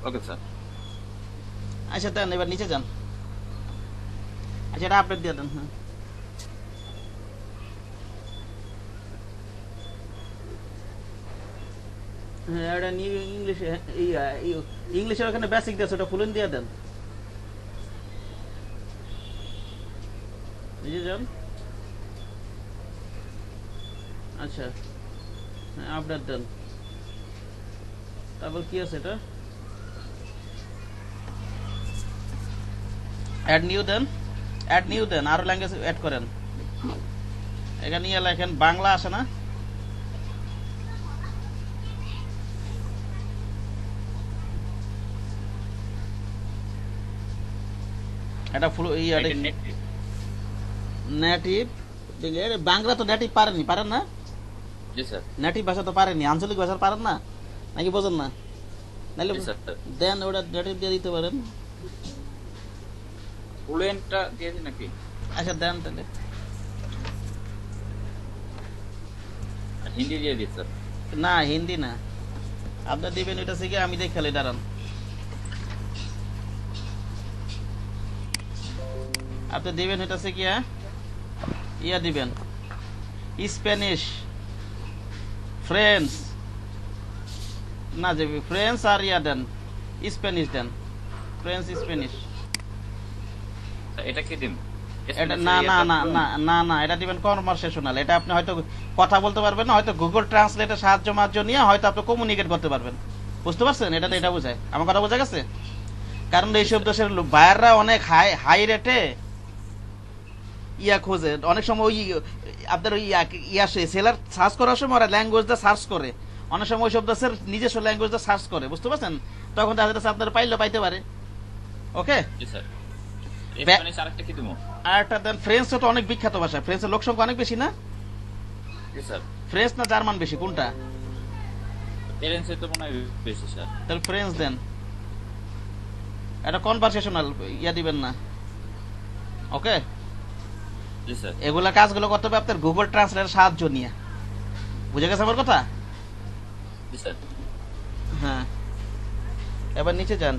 Okay sir. আচ্ছা দেন, এবার নিচে যান। আচ্ছা এটা আপডেট দিয়ে দেন। হ্যাঁ হ্যাঁ এটা নিউ ইংলিশে ইংলিশের ওখানে বেসিক দিয়েছে ওটা ফুলেন দিয়ে দেন। বুঝে যান। আচ্ছা হ্যাঁ আপডেট দেন। তারপর কি আছে এটা অ্যাড নিউ দেন। অ্যাড নিউ দেন আরো ল্যাঙ্গুয়েজ অ্যাড করেন। এখানে নিয়ে লেখেন বাংলা আসে না এটা ফুল নেটিভ বাংলা তো নেটিভ পারেনি পারেন না জি স্যার নেটিভ ভাষা তো পারেনি আঞ্চলিক ভাষা পারেন না নাকি বোঝেন না নাহলে জি স্যার দেন ওটা নেটিভ দিয়ে দিতে পারেন। ফ্লুয়েন্টটা দিয়ে দিন নাকি আচ্ছা দেন তাহলে আর হিন্দি দিয়ে দিন স্যার না হিন্দি না আপনার দিবেন ওইটা শিখে আমি দেখালে দাঁড়ান আপনি দিবেন এটা শিখিয়া ইয়া দিবেন স্প্যানিশ ফ্রেঞ্চ না যাবি ফ্রেঞ্চ আর ইয়া দেন স্প্যানিশ দেন ফ্রেঞ্চ স্প্যানিশ এটা কি দিন এটা না না না না না না এটা দিবেন কনভারসেশনাল এটা আপনি হয়তো কথা বলতে পারবেন না হয়তো গুগল ট্রান্সলেটের সাহায্য নিয়ে হয়তো আপনি কমিউনিকেট করতে পারবেন বুঝতে পারছেন এটা তো এটা বোঝায় আমার কথা বোঝা গেছে কারণ এইসব দেশের বায়াররা অনেক হাই রেটে ইয়া খোঁজে অনেক সময় ওই আপনার ওই সেলার সার্চ করার সময় ওরা ল্যাঙ্গুয়েজটা সার্চ করে অনেক সময় ওই সব দেশের নিজস্ব ল্যাঙ্গুয়েজটা সার্চ করে বুঝতে পারছেন তখন দেখা যাচ্ছে আপনার পাইতে পারে ওকে জি স্যার স্প্যানিশ আরেকটা কি দিমু আরেকটা দেন ফ্রেঞ্চ তো অনেক বিখ্যাত ভাষা ফ্রেঞ্চের লোক সংখ্যা অনেক বেশি না জি স্যার ফ্রেঞ্চ না জার্মান বেশি কোনটা ফ্রেঞ্চে তো মনে হয় বেশি স্যার তাহলে ফ্রেঞ্চ দেন এটা কনভারসেশনাল ইয়া দিবেন না ওকে জি স্যার এগুলা কাজগুলো করতে হবে আপনার গুগল ট্রান্সলেটের সাহায্য নিয়ে বুঝে গেছে আমার কথা জি স্যার হ্যাঁ এবার নিচে যান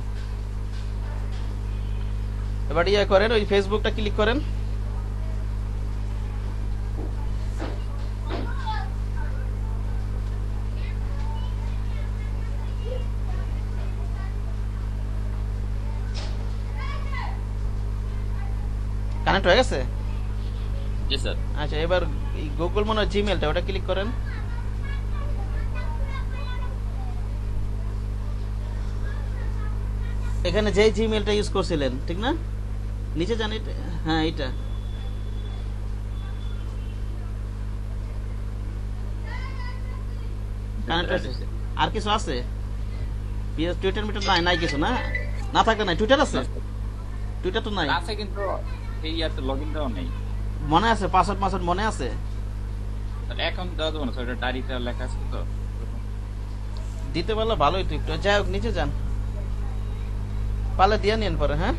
এবার ইয়ে করেন ওই ফেসবুকটা ক্লিক করেন কানেক্ট হয়ে গেছে জি স্যার আচ্ছা এবার গুগল মনে হয় জিমেলটা ওটা ক্লিক করেন এখানে যে জিমেলটা ইউজ করছিলেন ঠিক না নিচে যান হ্যাঁ এটা কানেক্ট আছে আর কিছু আছে টুইটার মিটার নাই কিছু না না থাকলে নাই টুইটার আছে টুইটার তো নাই আছে কিন্তু এই ইয়াতে লগইন দাও নেই মনে আছে পাসওয়ার্ড মনে আছে এখন দাও দেবো না স্যার এটা ডায়েরিতে লেখা আছে তো দিতে পারলে ভালোই তো একটু যাই হোক নিচে যান পালে দিয়ে নিন পরে হ্যাঁ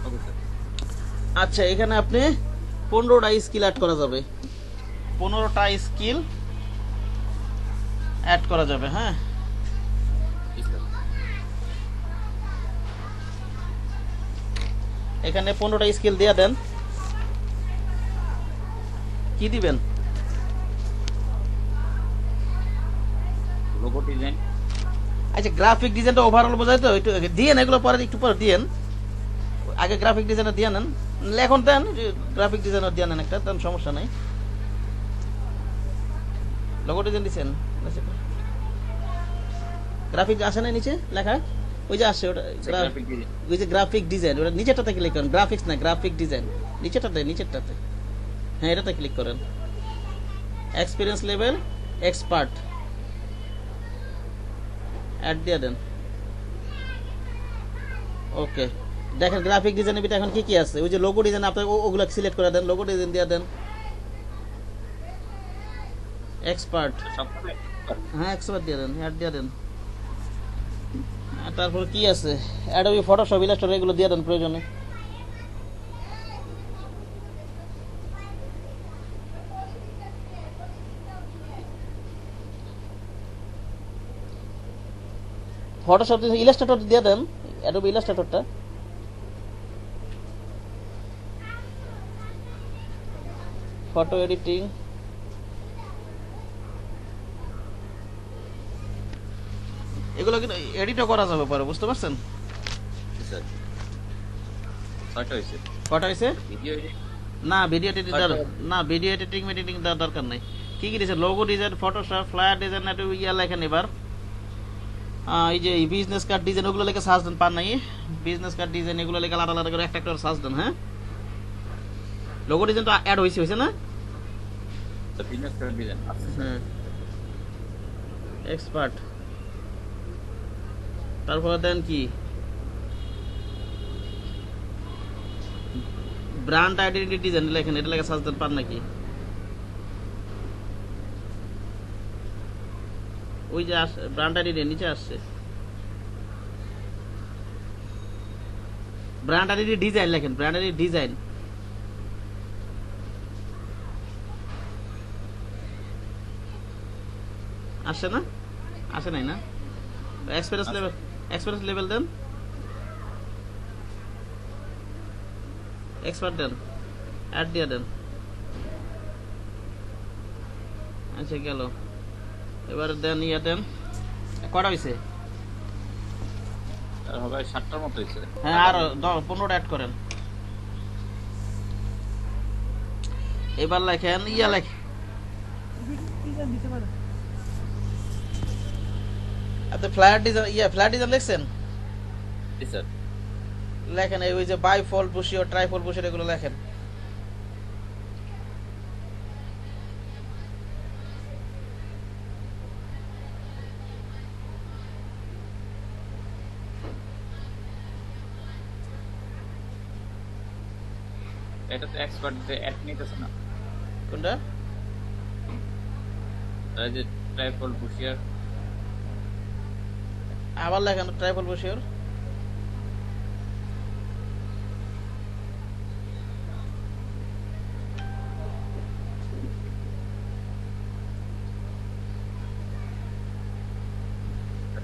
ওকে স্যার আচ্ছা এখানে আপনি 15টা স্কিল অ্যাড করা যাবে 15টা স্কিল অ্যাড করা যাবে হ্যাঁ জি স্যার এখানে 15টা স্কিল দিয়ে দেন কি দিবেন লোগো ডিজাইন আচ্ছা গ্রাফিক ডিজাইনটা ওভারঅল বোঝায় তো একটু দিয়েন এগুলো পরে একটু পরে দিয়েন আগে গ্রাফিক ডিজাইনার দিয়ে নেন এখন দেন গ্রাফিক ডিজাইনার দিয়ে নেন একটা দেন সমস্যা নাই লোগো ডিজাইন দিচ্ছেন গ্রাফিক আসে না নিচে লেখা ওই যে আসছে ওটা গ্রাফিক ডিজাইন ওই যে গ্রাফিক ডিজাইন ওটা নিচেটাতে ক্লিক করেন গ্রাফিক্স না গ্রাফিক ডিজাইন নিচেরটাতে হ্যাঁ এটাতে ক্লিক করেন এক্সপিরিয়েন্স লেভেল এক্সপার্ট অ্যাড দিয়ে দেন ওকে দেখেন গ্রাফিক ডিজাইনের ভিতরে এখন কি কি আছে ওই যে লোগো ডিজাইন আপনি ওগুলো সিলেক্ট করে দেন লোগো ডিজাইন দিয়ে দেন এক্সপার্ট হ্যাঁ এক্সপার্ট দিয়ে দেন অ্যাড দিয়ে দেন তারপর কি আছে অ্যাডোবি ফটোশপ ইলাস্ট্রেটর এগুলো দিয়ে দেন প্রয়োজনে ফটোশপ ইলাস্ট্রেটর দিয়ে দেন অ্যাডোবি ইলাস্ট্রেটরটা ফটো এডিটিং, এগুলো কিন্তু এডিটও করা যাবে পরে, বুঝতে পারছেন? জি স্যার। কয়টা হয়েছে? কটা হয়েছে? Video edit? না ভিডিও এডিটিং কয়টা? না, ভিডিও এডিটিং মেডিটিং দেওয়ার দরকার নেই। কি কি দিয়েছে? Logo design, Photoshop, flyer design, একটু ইয়া লেখেন এবার। এই যে বিজনেস কার্ড ডিজাইন, ওগুলো লেখে সার্চ দেন, পান নাই? বিজনেস কার্ড ডিজাইন এগুলো লেখে আলাদা আলাদা করে একটা একটা সার্চ দেন। হ্যাঁ, লোগো ডিজাইন তো অ্যাড হয়েছে না? বিজনেস কার্ড ডিজাইন আছে স্যার। হ্যাঁ, এক্সপার্ট। তারপরে দেন কি ব্র্যান্ড আইডেন্টিটি ডিজাইন লেখেন, এটা লেখা সার্চ দেন, পান নাকি? ওই যে ব্র্যান্ড আইডেন্টি নিচে আসছে, ব্র্যান্ড আইডেন্টি ডিজাইন লেখেন, ব্র্যান্ড আইডেন্টি ডিজাইন। আসছে না? আসে নাই না? এক্সপিরিয়েন্স লেভেল, এক্সপিরিয়েন্স লেভেল দেন, এক্সপার্ট দেন, অ্যাড দিয়ে দেন। আচ্ছা গেল, এবার দেন ইয়া দেন। কটা হয়েছে? আর হবে 7টার মতো হয়েছে। হ্যাঁ, আর 15টা অ্যাড করেন। এবার লেখেন ইয়া লেখেন, ডিজাইন দিতে পারে। আপনি ফ্লায়ার ডিজাইন, ইয়া ফ্লায়ার ডিজাইন লিখছেন? জি স্যার। লেখেন এই ওই যে বাই ফল বুশিও, ট্রাই ফল বুশিও, এগুলো লেখেন। এটা তো এক্সপার্ট অ্যাড নিতেছে না। কোনটা? এই যে ট্রাইপল বুশিয়ার। আবার লেখেন ট্রাই ফল বুশিওর।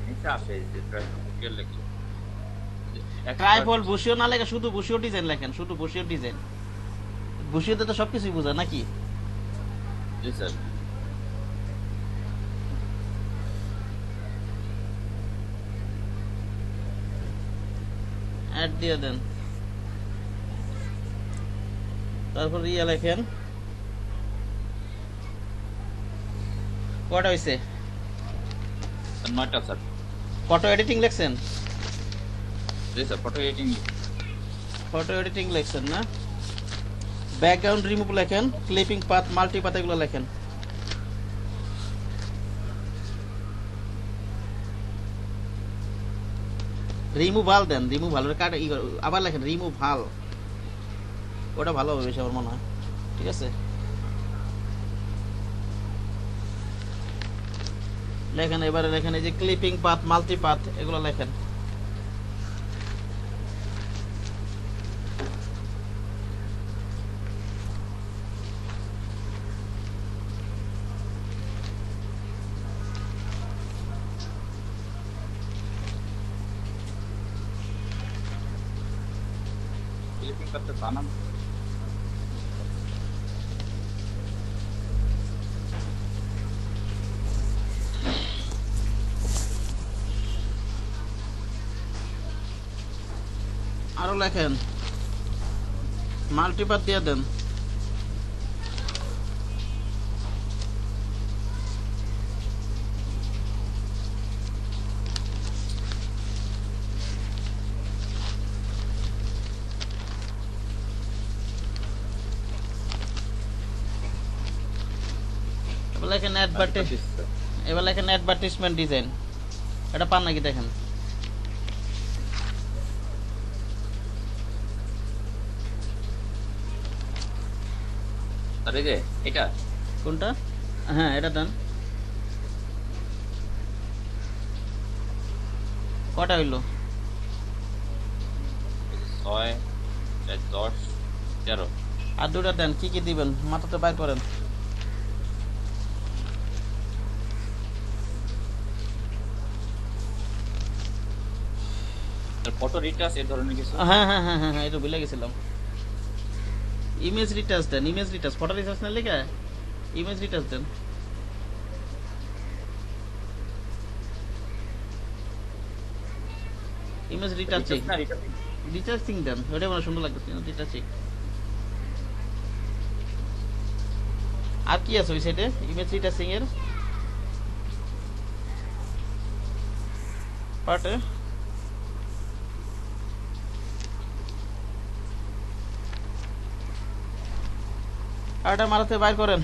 নিচে আসে এই যে ট্রাইপল বুশিয়ার লেখে। ট্রাইফল বুশিও না লেখা শুধু বুশিও ডিজাইন লেখেন, শুধু বুশিও ডিজাইন। বুশিওতে তো সবকিছুই বোঝা নাকি? জি স্যার। অ্যাড দিয়ে দেন, তারপর ইয়া লেখেন। কটা হয়েছে? 9টা স্যার। ফটো এডিটিং লেখছেন? জি sir, photo editing. Photo editing লেখছেন না? ব্যাকগ্রাউন্ড রিমুভ লেখেন, ক্লিপিং পাথ, মাল্টি পাথ, এগুলো লেখেন। রিমুভাল দেন, রিমুভাল কাট, আবার লেখেন রিমুভাল, ওটা ভালো হবে বেশি আমার মনে হয়। ঠিক আছে, লেখেন। এবারে লেখেন এই যে ক্লিপিং পাথ, মাল্টি পাথ, এগুলো লেখেন। ক্লিপিং করতে বানান। আরো লেখেন, মাল্টিপাথ দিয়ে দেন। এবার লেখেন এবার লেখেন অ্যাডভার্টিসমেন্ট ডিজাইন, এটা পান নাকি দেখেন। আর এই যে এটা কোনটা? হ্যাঁ, এটা দেন। কটা হইলো? 6, 10, 13। আর দুটা দেন, কি কি দিবেন মাথাতে বাইর করেন। ফটো রিটাচ এই ধরনের কিছু। হ্যাঁ হ্যাঁ হ্যাঁ হ্যাঁ হ্যাঁ, এটা ভুলে গেছিলাম। ইমেজ রিটাচ দেন, ইমেজ রিটাচ, ফটো রিটাচ না লেখা ইমেজ রিটাচ দেন। ইমেজ রিটাচিং, রিটাচিং দেন, ওটা মনে সুন্দর লাগতেছে রিটাচিং। আর কি আছে ওই সাইডে ইমেজ রিটাচিং এর পার্টে? আরটা মারাতে বাইর করেন।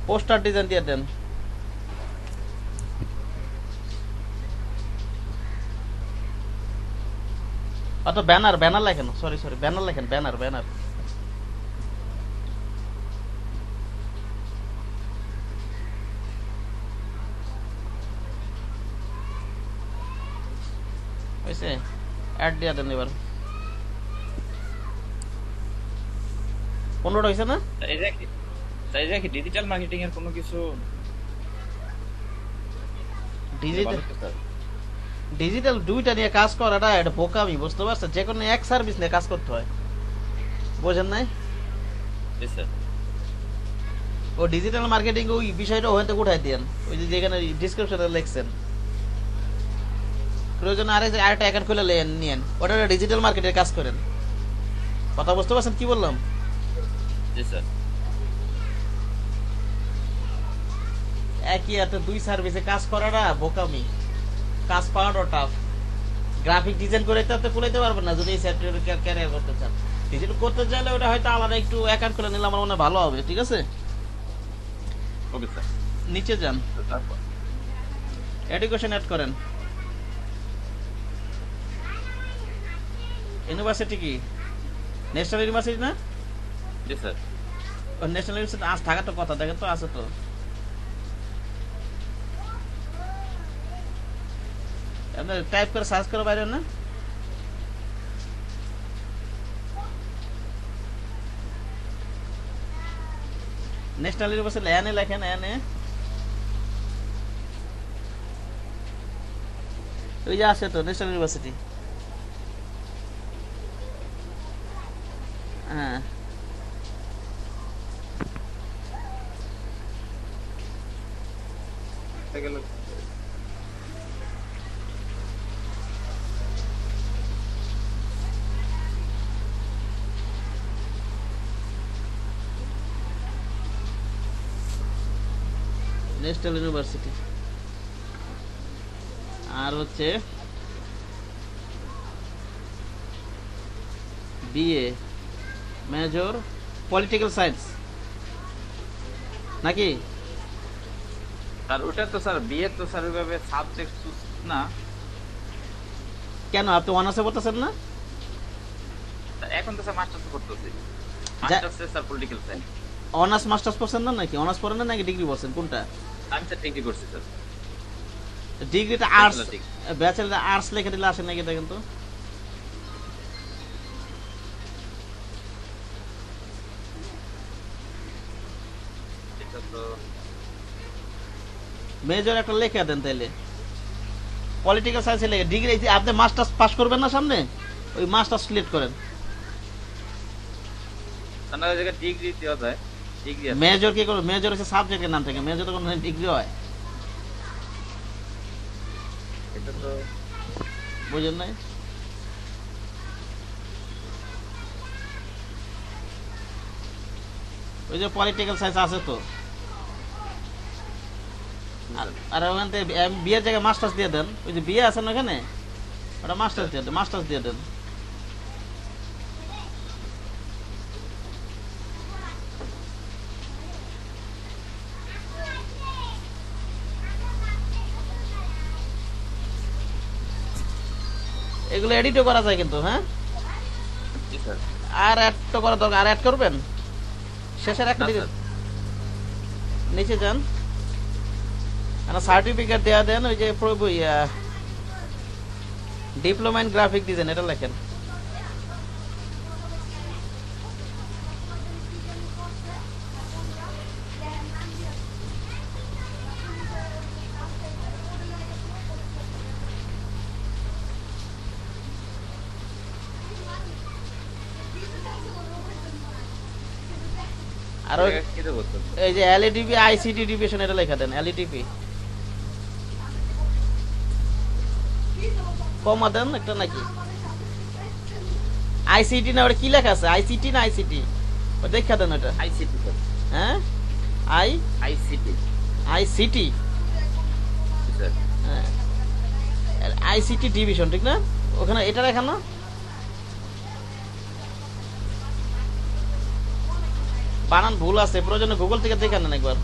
পোস্টার ডিজাইন দিয়ে দেন। অত ব্যানার, ব্যানার লেখেন, সরি সরি ব্যানার লেখেন, ব্যানার ব্যানার। হয়েছে, অ্যাড দিয়ে দেন এবার। 15টা হয়েছে না? এটা কি ডিজিটাল মার্কেটিং এর কোনো কিছু? ডিজিটাল, ডিজিটাল দুইটা নিয়ে কাজ করাটা এটা বোকামি, বুঝতে পারছেন? যে কোনো এক সার্ভিস নিয়ে কাজ করতে হয়, বোঝেন নাই? ও ডিজিটাল মার্কেটিং ওই বিষয়টা ওখান থেকে উঠাই দেন, ওই যে যেখানে ডিসক্রিপশনে লিখছেন। প্রয়োজন আরেকটা অ্যাকাউন্ট খুলে নিয়েন, ওটা ডিজিটাল মার্কেটের কাজ করেন। কথা বুঝতে পারছেন কি বললাম? জি স্যার। একই হাতে দুই সার্ভিসে কাজ করাটা বোকামি, কাজ পাওয়াটা টাফ। গ্রাফিক ডিজাইন করে তো খুলাইতে পারবেন না যদি এই সফটওয়্যার ক্যারিয়ার করতে চান। ডিজিটাল করতে চাইলে ওটা হয়তো আলাদা একটু অ্যাকাউন্ট খুলে নিলে আমার মনে হয় ভালো হবে। ঠিক আছে, ওকে স্যার। নিচে যান, এডুকেশন অ্যাড করেন। ইউনিভার্সিটি কি ন্যাশনাল ইউনিভার্সিটি না? জি স্যার। ন্যাশনাল ইউনিভার্সিটি আজ থাকার তো কথা, দেখেন তো আছে তো। টাইপ করে সার্চ করে বাইরে না? ন্যাশনাল ইউনিভার্সিটি এনে লেখেন, এনে ওই যে আছে তো ন্যাশনাল ইউনিভার্সিটি। হ্যাঁ, ন্যাশনাল ইউনিভার্সিটি। আর হচ্ছে বিএ মেজর পলিটিক্যাল সায়েন্স নাকি? স্যার ওটা তো স্যার বিএ তো স্যার ওইভাবে সাবজেক্ট না। কেন আপনি অনার্সে পড়তেছেন না? এখন তো স্যার মাস্টার্স করতেছি, মাস্টার্সে sir political science. Honours masters পড়ছেন না নাকি? অনার্স পড়েন না নাকি ডিগ্রি পড়ছেন, কোনটা? আমি স্যার ডিগ্রি করছি স্যার। ডিগ্রিটা আর্টস, ব্যাচেলর আর্টস লিখে দিলে আসে নাকি দেখেন তো। এটা তো মেজর একটা লেখা দেন তাইলে, পলিটিক্যাল সায়েন্সে লেখে ডিগ্রি। আপনি মাস্টার্স পাস করবেন না সামনে, ওই মাস্টার্স সিলেক্ট করেন। তাহলে ওই জায়গায় ডিগ্রি দেওয়া যায়, ডিগ্রি আছে। মেজর কি করবে? মেজর হচ্ছে সাবজেক্টের নাম থেকে, মেজর তো কোনো ডিগ্রি হয়, এটা তো বুঝেন নাই? ওই যে পলিটিক্যাল সায়েন্স আছে তো। আর ওখান থেকে বিয়ের জায়গায় মাস্টার্স দিয়ে দেন, ওই যে বিয়ে আছে না ওখানে, ওটা মাস্টার্স দিয়ে দেন, মাস্টার্স দিয়ে দেন। এগুলো এডিটও করা যায় কিন্তু। হ্যাঁ, জি স্যার। আর অ্যাড তো করা দরকার, আর অ্যাড করবেন শেষের একটা দিকে নিচে যান, সার্টিফিকেট দেয়া দেন, ওই যে ডিপ্লোমা ইন গ্রাফিক ডিজাইন এটা লেখেন। আর কি দেবো তো? এই যে এলইডিপি আইসিটি ডিভিশন এটা লেখা দেন, এলইডিপি কমা দেন একটা নাকি আইসিটি না, ওটা কি লেখা আছে, আইসিটি না আইসিটি, ও দেখা দেন ওটা। আইসিটি স্যার, হ্যাঁ ICT ICT sir. ICT division ঠিক না, ওখানে এটা লেখা না? বানান ভুল আছে, প্রয়োজনে গুগল থেকে দেখে নেন একবার।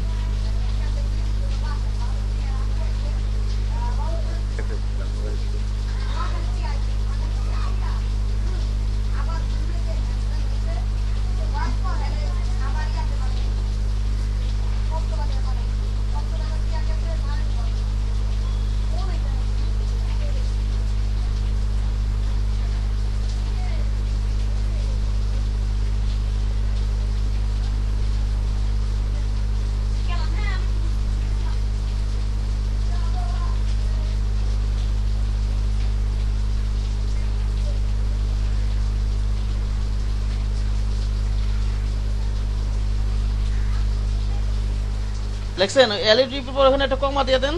লেখছেন এলইডি পর ওখানে একটা কমা দিয়ে দেন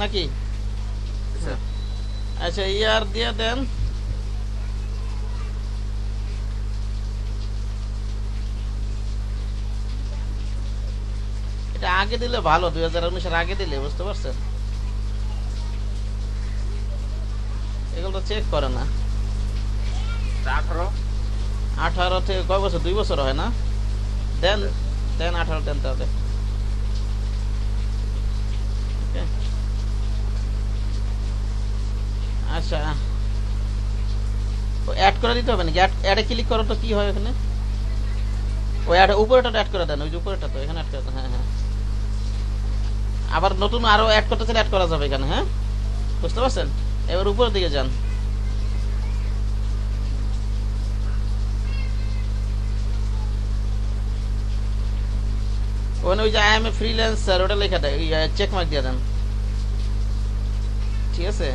নাকি? স্যার আচ্ছা ইয়ার দিয়ে দেন, এটা আগে দিলে ভালো, 2019-এর আগে দিলে, বুঝতে পারছেন? এগুলো তো চেক করে না। 18 18 থেকে কয় বছর, 2 বছর হয় না? দেন দেন 18 দেন তাহলে। Okay. আচ্ছা অ্যাড করে দিতে হবে নাকি? অ্যাডে ক্লিক করো তো কি হয় এখানে? ওই অ্যাড উপরেটা অ্যাড করে দেন, ওই যে উপরেটা তো এখানে অ্যাড করে দেন। হ্যাঁ হ্যাঁ, আবার নতুন আরো অ্যাড করতে চাইলে অ্যাড করা যাবে এখানে। হ্যাঁ বুঝতে পারছেন? এবার উপরের দিকে যান, ওখানে ওই যে আই এম এ ফ্রিল্যান্সার ওটা লেখা দেয়, চেক মার্ক দিয়ে দেন, ঠিক আছে?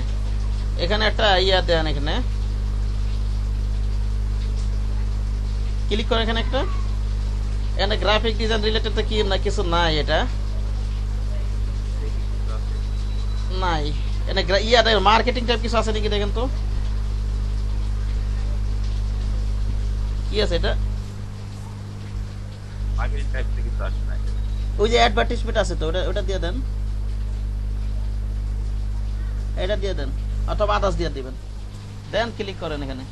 এখানে একটা ইয়া দেন, এখানে ক্লিক করে, এখানে একটা এখানে গ্রাফিক ডিজাইন রিলেটেড তো কি না কিছু নাই, এটা নাই। এখানে ইয়া মার্কেটিং টাইপ কিছু আছে নাকি দেখেন তো, কি আছে এটা? মার্কেটিং টাইপ থেকে কিছু আসে না। ওই যে অ্যাডভার্টাইজমেন্ট আছে তো, ওটা ওটা দিয়ে দেন, এটা দিয়ে দেন, অথবা আদার্স দিয়ে দিবেন। দেন ক্লিক করেন এখানে,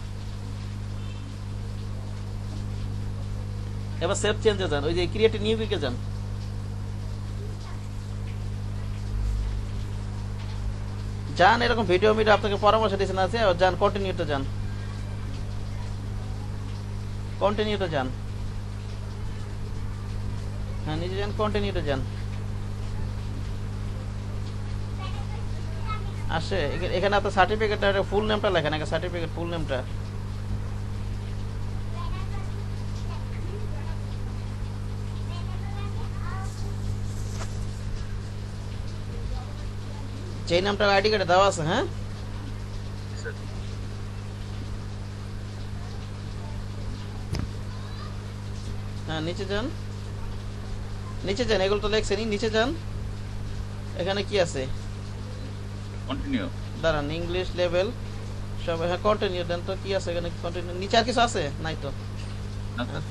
এবার সেভ চেঞ্জে যান, ওই যে ক্রিয়েটিভ নিউ উইকে যান, যান এরকম ভিডিও মিডিও আপনাকে পরামর্শ দিয়েছেন আছে, যান কন্টিনিউতে যান, কন্টিনিউতে যান, হ্যাঁ নিজে যান, কন্টিনিউতে যান। আসে এখানে আপনার সার্টিফিকেটটা ফুল নেমটা লেখেন, আগে সার্টিফিকেট ফুল নেমটা। যেই নামটা আইডি কার্ডে দেওয়া আছে। হ্যাঁ হ্যাঁ নিচে যান, নিচে যান, এগুলো তো লেখছেনই, নিচে যান, এখানে কি আছে? কন্টিনিউ দাঁড়ান, ইংলিশ লেভেল সব, হ্যাঁ কন্টিনিউ দেন তো, কি আছে এখানে? কন্টিনিউ নিচে আর কিছু আছে? নাই তো। না স্যার।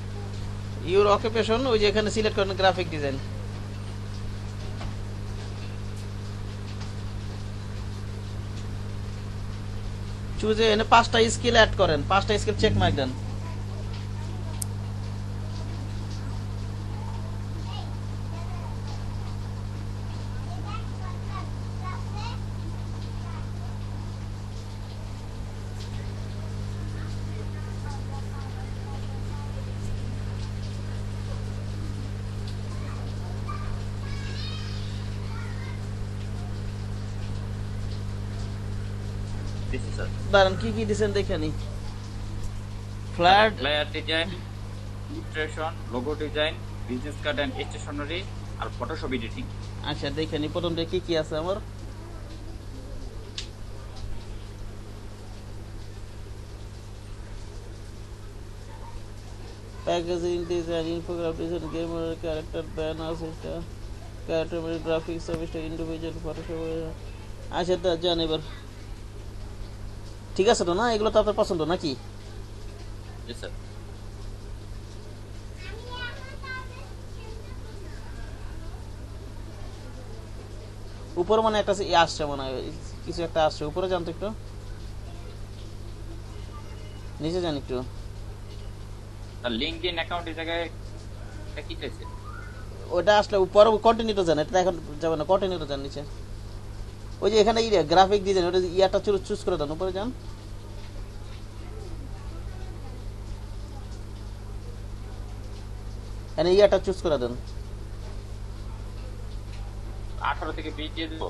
ইউর অকুপেশন, ওই যে এখানে সিলেক্ট করেন গ্রাফিক ডিজাইন, চুজে এনে 5টা স্কিল অ্যাড করেন, 5টা স্কিল চেক মার্ক দেন। দিছি স্যার। দাঁড়ান কি কি দিছেন দেখে নি। Flat, flyer design, illustration, logo design, business card and stationery আর ফটোশপ এডিটিং। আচ্ছা দেখে নি প্রথম কি কি আছে আমার। Packaging design, infograph design, gamer character banner, character graphics, সার্ভিসটা ইন্ডিভিজুয়াল ফটোশপ। আচ্ছা তা জান এবার ঠিক আছে তো না? এগুলো তো আপনার পছন্দ নাকি? Yes, sir. উপরে মানে একটা আসছে মনে হয়, কিছু একটা আসছে। উপরে যান তো একটু, নিচে যান একটু। The LinkedIn account এর জায়গায় এটা কি চাইছে? ওটা আসলে উপরে কন্টিনিউতে যান, এটা এখন যাবে না, কন্টিনিউতে যান নিচে। ওই যে এখানে গ্রাফিক ডিজাইন, ওটা ইয়াটা চুজ করে দেন, উপরে যান। এখানে ইয়াটা চুজ করে দেন। 18 থেকে 20 দিয়ে দেবো।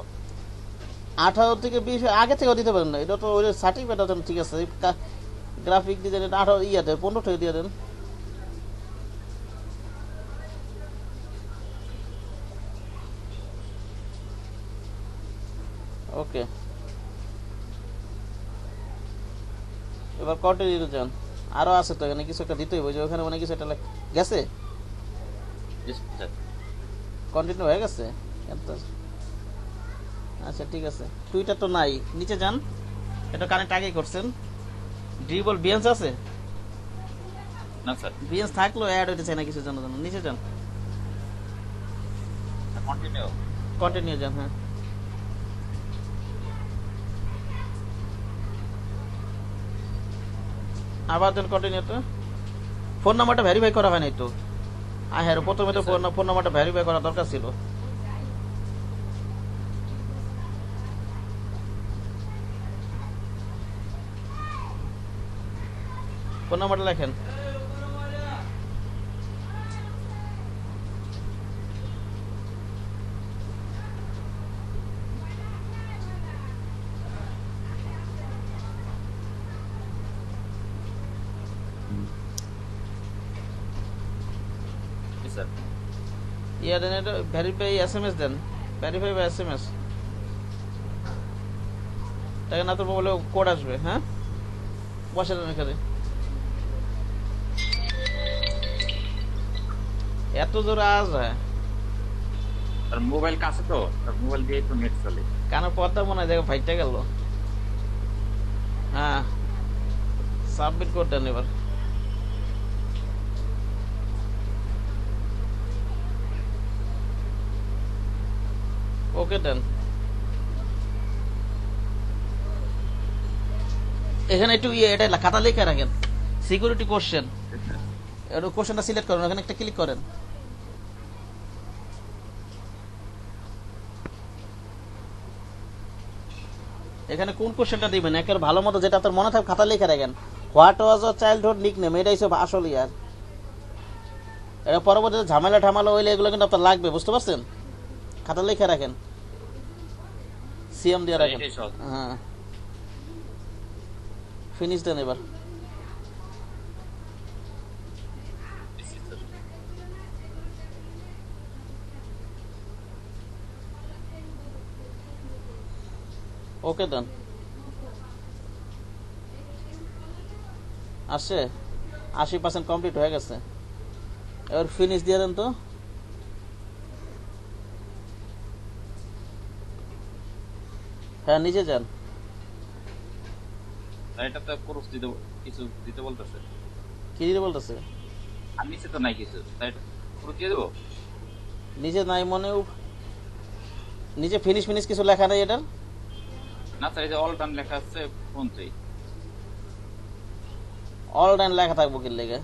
18 থেকে 20 আগে থেকেও দিতে পারেন না, এটা তো ওই সার্টিফিকেট আছে, ঠিক আছে। গ্রাফিক ডিজাইন 18 ইয়া দেন, 15 থেকে দিয়ে দেন। ওকে, এবার কন্টিনিউ যান। আরো আছে তো এখানে কিছু একটা দিতে হবে, যে ওখানে মানে কিছু একটা গেছে, Yes, sir. কন্টিনিউ হয়ে গেছে। আচ্ছা ঠিক আছে, টুইটার তো নাই, নিচে যান। এটা কানেক্ট আগেই করছেন। ড্রিবল বিএনস আছে, না স্যার, বিএনস থাকলেও অ্যাড হইতে চায় না কিছু জানার জন্য। নিচে যান, কন্টিনিউ। কন্টিনিউ যান। হ্যাঁ, আবার দেন কন্টিনিউতে। ফোন নাম্বারটা ভেরিফাই করা হয় নাই তো। হ্যাঁ, প্রথমে তো ফোন নাম্বারটা ভেরিফাই করা দরকার ছিল। ফোন নাম্বারটা লেখেন। Yes, sir. ইয়া দেন, এটা ভেরিফাই এসএমএস দেন, ভেরিফাই বা এসএমএস। তাকে না তো মোবাইলে কোড আসবে। হ্যাঁ, বসে দেন এখানে। এত জোরে আওয়াজ হয়, আর মোবাইল কাছে তো, আর মোবাইল দিয়ে তো নেট চলে। কানের পর্দা মনে হয় দেখো ফাইটটা গেল। হ্যাঁ, সাবমিট করে দেন এবার। ওকে দেন। এখানে একটু এটা খাতা লিখে রাখেন, সিকিউরিটি কোশ্চেন। এটা কোশ্চেনটা সিলেক্ট করুন, এখানে একটা ক্লিক করেন। এখানে কোন কোশ্চেনটা দিবেন একের ভালো মতো, যেটা আপনার মনে থাকে খাতা লিখে রাখেন। What was a childhood nickname, এটাই সব আসল ইয়ার। এটা পরবর্তীতে ঝামেলা ঠামেলা হইলে এগুলো কিন্তু আপনার লাগবে, বুঝতে পারছেন? খাতা লিখে রাখেন, সিএম দিয়ে রাখেন। এটাই সহজ। হ্যাঁ, ফিনিশ দেন এবার। Yes, sir. ওকে দেন। আসছে 80% কমপ্লিট হয়ে গেছে। এবার ফিনিশ দিয়ে দেন তো। হ্যাঁ, নিচে যান। আর এটা তো প্রুফ দিতে, কিছু দিতে বলতেছে। কি দিতে বলতেছে? আর নিচে তো নাই কিছু, তাই প্রুফ দিয়ে দেবো। নিচে নাই মনে, নিচে ফিনিশ কিছু লেখা নেই এটার। না স্যার, এই যে অল ডান লেখা আছে ফোনতেই। অল ডান লেখা থাকবো কি লেগে?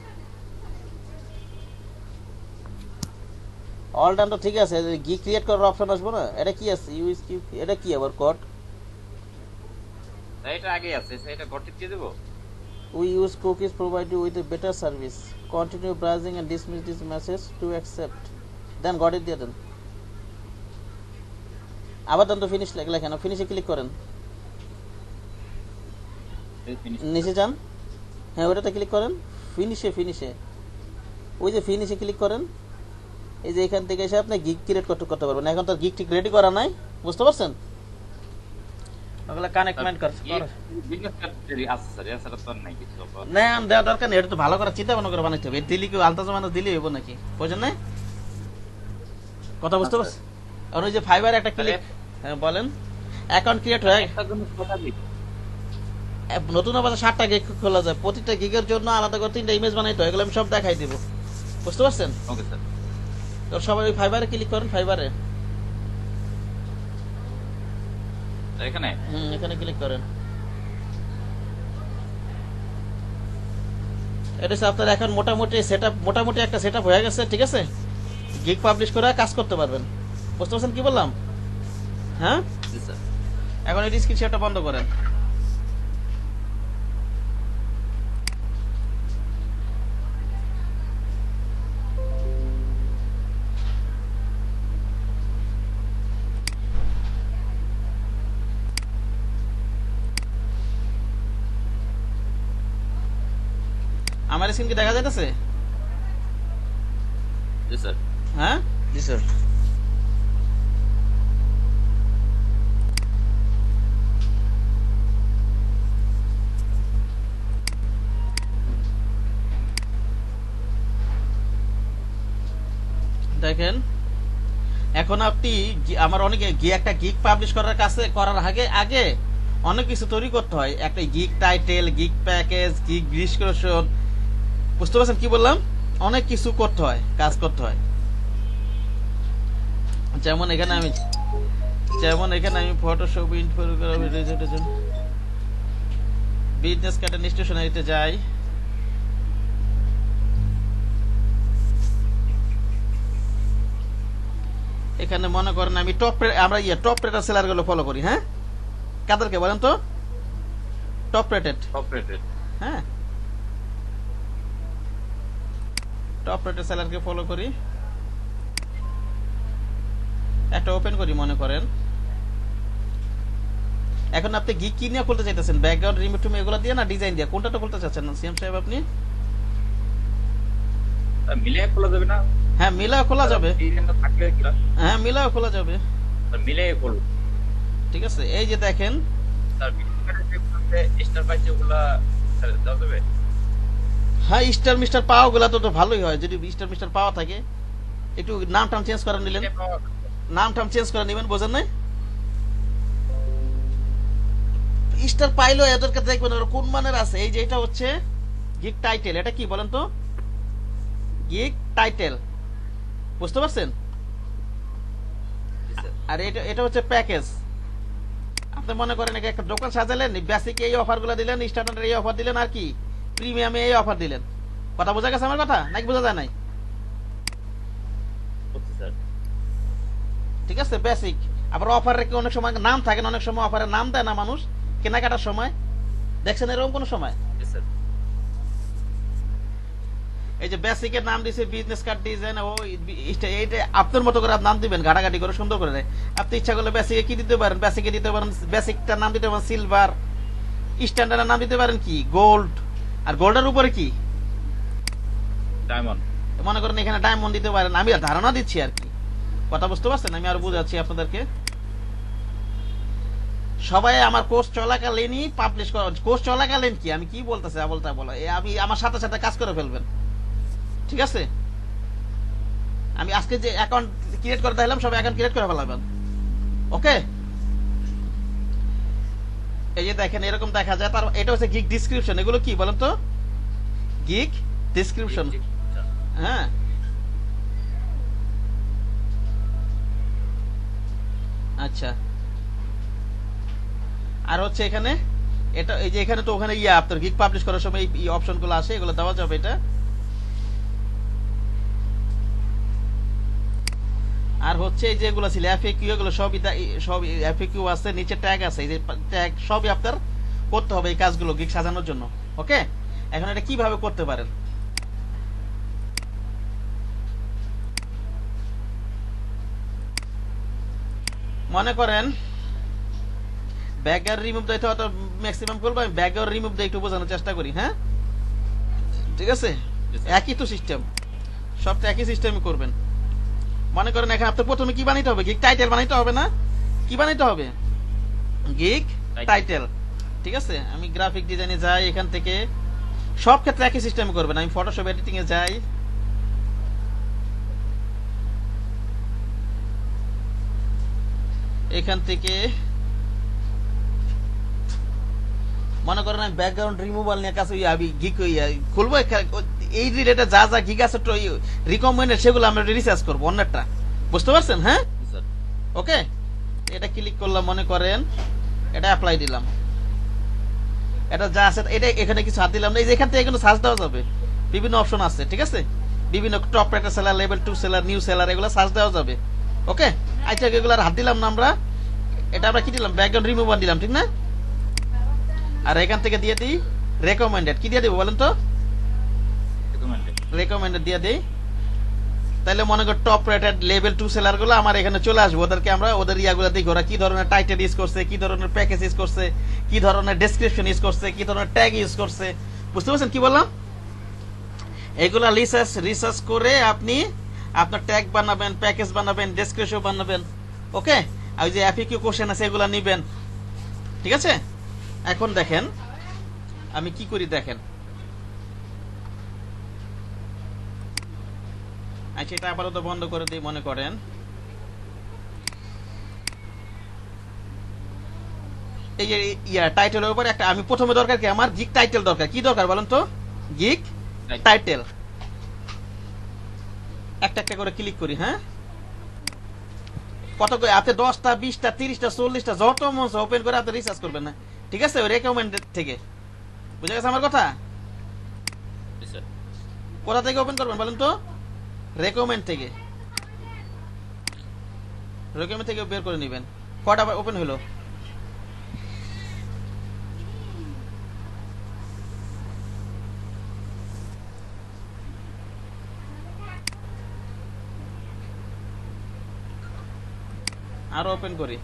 অল ডান তো ঠিক আছে, গি ক্রিয়েট করার অপশন আসবে না? এটা কি আছে? ইউজ কি, এটা কি আবার কোড? তাই এটা আগে আছে, এটা গড়টি দিয়ে দেবো। We use cookies provide you with a better service. Continue browsing and dismiss this message to accept. Then got it দিয়ে দেন। আবার দেন তো ফিনিশ লেখেন, ফিনিশে ক্লিক করেন। নিচে যান। হ্যাঁ, ওটাতে ক্লিক করেন। ফিনিশে ওই যে ফিনিশে ক্লিক করেন। এই যে এখান থেকে এসে আপনি গিগ ক্রিয়েট করতে পারবেন। এখন তো গিগ ঠিক রেডি করা নাই, বুঝতে পারছেন? ওগুলা কানেক্টমেন্ট করছে বিজনেস কার্ড আছে স্যার এছাড়া তো আর নাই কিছু না দেওয়া দরকার নেই, এটা তো ভালো করে চিন্তা ভাবনা করে বানাইতে হবে। দিলি কি আলতাজ মানুষ দিলে হইব নাকি, বুঝেন না কথা বুঝতে পারছি। আর ওই যে ফাইবার একটা ক্লিক, হ্যাঁ বলেন, অ্যাকাউন্ট ক্রিয়েট হয়ে একটা কোনো কথা দিই নতুন আবার 7টা গিগ খোলা যায়, প্রতিটা গিগের জন্য আলাদা করে 3টা ইমেজ বানাইতে হয়, এগুলো আমি সব দেখাই দিব, বুঝতে পারছেন। ওকে স্যার তো সবাই ওই ফাইবারে ক্লিক করেন, ফাইবারে এখানে এখানে ক্লিক করেন। এটা হচ্ছে আপনার এখন মোটামুটি একটা সেটআপ হয়ে গেছে, ঠিক আছে। গিগ পাবলিশ করে কাজ করতে পারবেন, বুঝতে পারছেন কি বললাম? হ্যাঁ, জি স্যার এখন এই স্ক্রিন শেয়ারটা বন্ধ করেন। আমার স্ক্রিন কি দেখা যাইতেছে? জি স্যার হ্যাঁ, জি স্যার। দেখেন এখন আপনি আমার অনেকে একটা গিগ পাবলিশ করার আগে অনেক কিছু তৈরি করতে হয়, একটা gig title, gig package, gig description, বুঝতে পারছেন কি বললাম? অনেক কিছু করতে হয়, কাজ করতে হয়। যেমন এখানে আমি ফটোশপ বিজনেস কার্ডের স্টেশনারিতে যাই, এখানে মনে করেন আমি আমরা টপ রেটেড সেলার গুলো ফলো করি। হ্যাঁ, কাদেরকে বলেন তো? টপ রেটেড, হ্যাঁ, টপ রেটেড সেলারকে ফলো করি। একটা ওপেন করি মনে করেন। এখন আপনি গিগ কি নিয়ে খুলতে চাইতেছেন? ব্যাকগ্রাউন্ড রিমুভ এগুলো দিয়ে না ডিজাইন দিয়ে, কোনটা খুলতে চাচ্ছেন সিএম সাহেব আপনি? মিলে খোলা যাবে না? হ্যাঁ, মিলাও খোলা যাবে। থাকলে কি হ্যাঁ, মিলাও খোলা যাবে, মিলে খোলো। ঠিক আছে। এই যে দেখেন স্টার পাইছে ওগুলা দাও দেবে। হ্যাঁ, স্টার মিস্টার পাওয়া গুলা তো ভালোই হয়, যদি স্টার মিস্টার পাওয়া থাকে। একটু নাম টাম চেঞ্জ করে নিলেন, নাম টাম চেঞ্জ করে নিবেন, বোঝেন নাই? স্টার পাইলো এদের কাছে দেখবেন কোন মানের আছে। এই যে এটা হচ্ছে গিগ টাইটেল, এটা কি বলেন তো? গিগ টাইটেল, বুঝতে পারছেন? আর এটা হচ্ছে প্যাকেজ। আপনি মনে করেন একটা দোকান সাজালেন, বেসিক এই অফার গুলো দিলেন, স্ট্যান্ডার্ড এই অফার দিলেন, আর কি প্রিমিয়ামে এই অফার দিলেন। কথা বোঝা গেছে আমার কথা নাকি বোঝা যায় নাই? ঠিক আছে, বেসিক। আবার অফার রেখে অনেক সময় নাম থাকে না, অনেক সময় অফারের নাম দেয় না মানুষ কেনাকাটার সময়, দেখছেন এরকম কোন সময়? এই যে বেসিকের নাম দিছে বিজনেস কার্ড ডিজাইন, ও এইটা আপনার মতো করে নাম দিবেন, ঘাটাঘাটি করে সুন্দর করে। আপনি ইচ্ছা করলে বেসিকে কি দিতে পারেন? বেসিকে দিতে পারেন, বেসিকটার নাম দিতে পারেন সিলভার, স্ট্যান্ডার্ডের নাম দিতে পারেন কি গোল্ড, আর গোল্ডের উপরে কি ডায়মন্ড। মনে করেন এখানে ডায়মন্ড দিতে পারেন। আমি ধারণা দিচ্ছি আর কি, কথা বুঝতে পারছেন? আমি আরো বুঝাচ্ছি আপনাদেরকে। সবাই আমার কোর্স চলাকালীনই পাবলিশ করা, কোর্স চলাকালীন কি আমি কি বলতেছি বলতে বলো, আমি আমার সাথে সাথে কাজ করে ফেলবেন, ঠিক আছে? আমি আজকে যে অ্যাকাউন্ট ক্রিয়েট করে দিলাম, সব অ্যাকাউন্ট ক্রিয়েট করে ফেলাবেন, ওকে? এই যে দেখেন এরকম দেখা যায়। তার এটা হচ্ছে গিগ ডেসক্রিপশন। এগুলো কি বলেন তো? গিগ ডেসক্রিপশন, হ্যাঁ। আচ্ছা, আর হচ্ছে এখানে এটা, এই যে এখানে তো ওখানে আপনার গিগ পাবলিশ করার সময় এই অপশনগুলো আসে, এগুলো দেওয়া যাবে। এটা আর হচ্ছে এই যেগুলো ছিল এফএকিউ, এগুলো সবই এফএকিউ আছে, নিচে ট্যাগ আছে, এই যে ট্যাগ সবই আপনার করতে হবে এই কাজগুলো গিগ সাজানোর জন্য, ওকে? এখন এটা কিভাবে করতে পারেন? মনে করেন ব্যাকগ্রাউন্ড রিমুভ দিতে হয়তো ম্যাক্সিমাম করবো, আমি ব্যাকগ্রাউন্ড রিমুভ দিয়ে একটু বোঝানোর চেষ্টা করি। হ্যাঁ, ঠিক আছে, একই তো সিস্টেম, সব তো একই সিস্টেমই করবেন। মনে করেন এখানে আপনার প্রথমে কি বানাইতে হবে? গিগ টাইটেল বানাইতে হবে না? কি বানাইতে হবে? গিগ টাইটেল, ঠিক আছে। আমি গ্রাফিক ডিজাইনে যাই, এখান থেকে সব ক্ষেত্রে একই সিস্টেমে করবেন। আমি ফটোশপ এডিটিং এ যাই, এখান থেকে মনে করেন আমি ব্যাকগ্রাউন্ড রিমুভাল নিয়ে কাছে আমি গিক খুলবো, এই রিলেটেড যা যা গিক আছে রিকমেন্ডেড সেগুলো আমরা রিসার্চ করবো অন্যটা, বুঝতে পারছেন? হ্যাঁ, ওকে। এটা ক্লিক করলাম, মনে করেন এটা অ্যাপ্লাই দিলাম, এটা যা আছে এটা এখানে কিছু হাত দিলাম না, এই যে এখান থেকে এগুলো সার্চ দেওয়া যাবে, বিভিন্ন অপশন আছে, ঠিক আছে। বিভিন্ন top rated seller, level 2 seller, new seller, এগুলো সার্চ দেওয়া যাবে, ওকে। আচ্ছা, এগুলো আর হাত দিলাম না আমরা, এটা আমরা কি দিলাম, ব্যাকগ্রাউন্ড রিমুভার দিলাম, ঠিক না? আর এখান থেকে দিয়ে দিই রেকমেন্ডেড, কি দিয়ে দিব বলেন তো? রেকমেন্ডেড দিয়ে দিই, তাহলে মনে কর টপ রেটেড লেভেল 2 সেলার গুলো আমার এখানে চলে আসবে। ওদেরকে আমরা ওদের ইয়াগুলো দেখি ওরা কি ধরনের টাইটেল ইউজ করছে, কি ধরনের প্যাকেজ ইউজ করছে, কি ধরনের ডেসক্রিপশন ইউজ করছে, কি ধরনের ট্যাগ ইউজ করছে, বুঝতে পারছেন কি বললাম? এগুলা রিসার্চ করে আপনি আপনার ট্যাগ বানাবেন, প্যাকেজ বানাবেন, ডেসক্রিপশন বানাবেন, ওকে। আর ওই যে এফএকিউ কোশ্চেন আছে এগুলা নিবেন, ঠিক আছে। এখন দেখেন আমি কি করি, দেখেন। আচ্ছা, এটা আপাতত বন্ধ করে দিই। মনে করেন এই যে টাইটেলের উপর একটা আমি প্রথমে দরকার কি, আমার গিগ টাইটেল দরকার। কি দরকার বলেন তো? Gig title. একটা একটা করে ক্লিক করি। হ্যাঁ, কত করে আপনি 10টা 20টা 30টা 40টা যত মন ওপেন করে আপনি রিসার্চ করবেন না, ঠিক আছে? ওই রেকমেন্ডেড থেকে, বুঝা গেছে আমার কথা? কোথা থেকে ওপেন করবেন বলেন তো? রেকমেন্ড থেকে, রেকমেন্ড থেকে বের করে নেবেন। কটা ওপেন হলো? আরো ওপেন করি।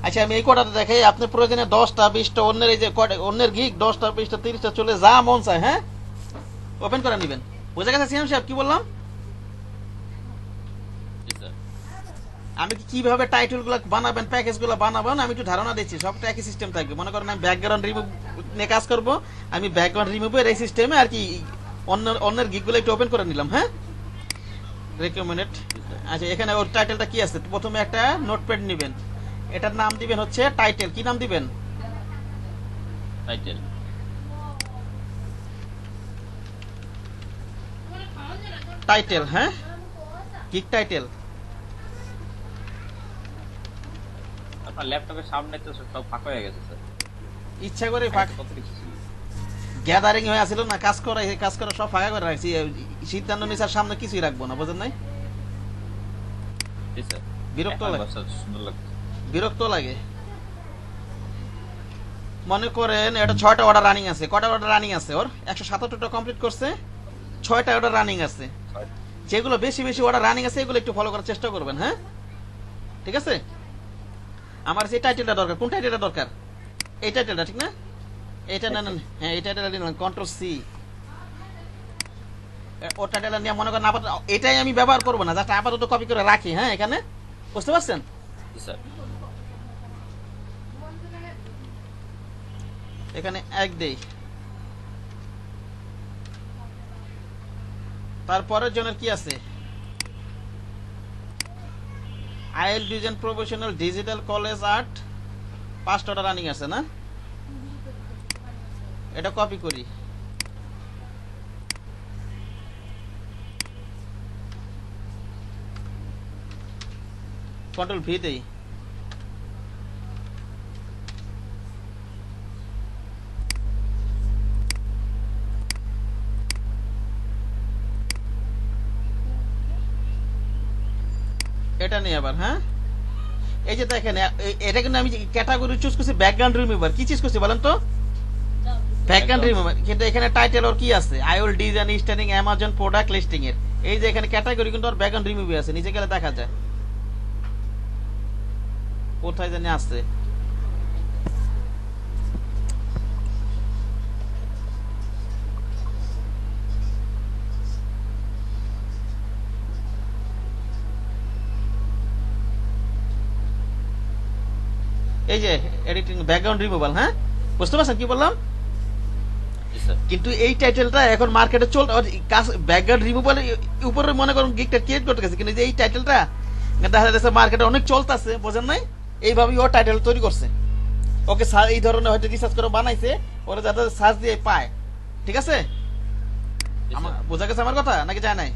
আচ্ছা, আমি এই কটাতে দেখাই, আপনার প্রয়োজনে 10টা 20টা অন্যের এই যে অন্যের গিগ 10টা 20টা 30টা চলে যা মন চায়, হ্যাঁ, ওপেন করে নেবেন। বুঝা গেছে সিএম সাহেব কি বললাম? আমি কিভাবে টাইটেল গুলো বানাবেন, প্যাকেজ গুলো বানাবেন আমি একটু ধারণা দিচ্ছি। সবটা একই সিস্টেম থাকবে। মনে করেন আমি ব্যাকগ্রাউন্ড রিমুভ নিয়ে কাজ করবো, আমি ব্যাকগ্রাউন্ড রিমুভের এই সিস্টেমে আর কি অন্যের গিগ গুলো একটু ওপেন করে নিলাম। হ্যাঁ, রেকমেন্ডেড। আচ্ছা, এখানে ওর টাইটেলটা কি আছে? প্রথমে একটা নোটপ্যাড নেবেন, এটার নাম দিবেন হচ্ছে টাইটেল। কি নাম দিবেন? টাইটেল। টাইটেল, হ্যাঁ, গিগ টাইটেল। আপনার ল্যাপটপের সামনে তো সব ফাঁকা হয়ে গেছে স্যার, ইচ্ছা করে কত কিছু ছিল। গ্যাদারিং হয়ে আসছিল না, কাজ করা সব ফাঁকা করে রাখছি। সিদ্ধান্ত নিসার সামনে কিছুই রাখবো না, বুঝেন নাই? জি স্যার, বিরক্ত লাগে, সুন্দর লাগছে। বিরক্ত লাগে। মনে করেন এটা 6টা অর্ডার রানিং আছে। কটা অর্ডার রানিং আছে? ওর 177টা কমপ্লিট করছে, 6টা অর্ডার রানিং আছে। যেগুলো বেশি বেশি অর্ডার রানিং আছে এগুলো একটু ফলো করার চেষ্টা করবেন। হ্যাঁ, ঠিক আছে। আমার যে টাইটেলটা দরকার, কোন টাইটেলটা দরকার? এই টাইটেলটা, ঠিক না? এটা না, হ্যাঁ, এই টাইটেলটা নিলাম, কন্ট্রোল সি। ও টাইটেলটা নিয়ে মনে করেন আপাতত এটাই আমি ব্যবহার করবো না, জাস্ট আপাতত কপি করে রাখি। হ্যাঁ, এখানে, বুঝতে পারছেন? জি স্যার। এখানে এক দেই, তারপরের জনের কি আছে? IL design professional digital college art, 5টা অর্ডার রানিং আছে না? এটা কপি করি, কন্ট্রোল ভি দেই। এটা নেই আবার। হ্যাঁ, এই যে দেখেন এটা কিন্তু আমি ক্যাটাগরি চুজ করছি ব্যাকগ্রাউন্ড রিমুভার। কি চুজ করছি বলেন তো? Background remover. কিন্তু এখানে টাইটেল ওর কি আছে? I will design starting Amazon product listing এর। এই যে এখানে ক্যাটাগরি কিন্তু ওর ব্যাকগ্রাউন্ড রিমুভে আছে, নিচে গেলে দেখা যায় কোথায় জানি আছে। এই যে এডিটিং ব্যাকগ্রাউন্ড রিমুভাল, হ্যাঁ বুঝতে পারছেন কি বললাম? জি স্যার। কিন্তু এই টাইটেলটা এখন মার্কেটে চল ব্যাকগ্রাউন্ড রিমুভাল উপরে মনে করুন গিগটা ক্রিয়েট করতে গেছে, কিন্তু এই টাইটেলটা দেখা যাচ্ছে মার্কেটে অনেক চলতেছে, বোঝেন নাই? এইভাবেই ও টাইটেল তৈরি করছে। ওকে স্যার এই ধরনের হয়তো রিসার্চ করে বানাইছে, ওরা যাতে সার্চ দিয়ে পায়, ঠিক আছে? জি আমার স্যার। বোঝা গেছে আমার কথা নাকি যায় নাই?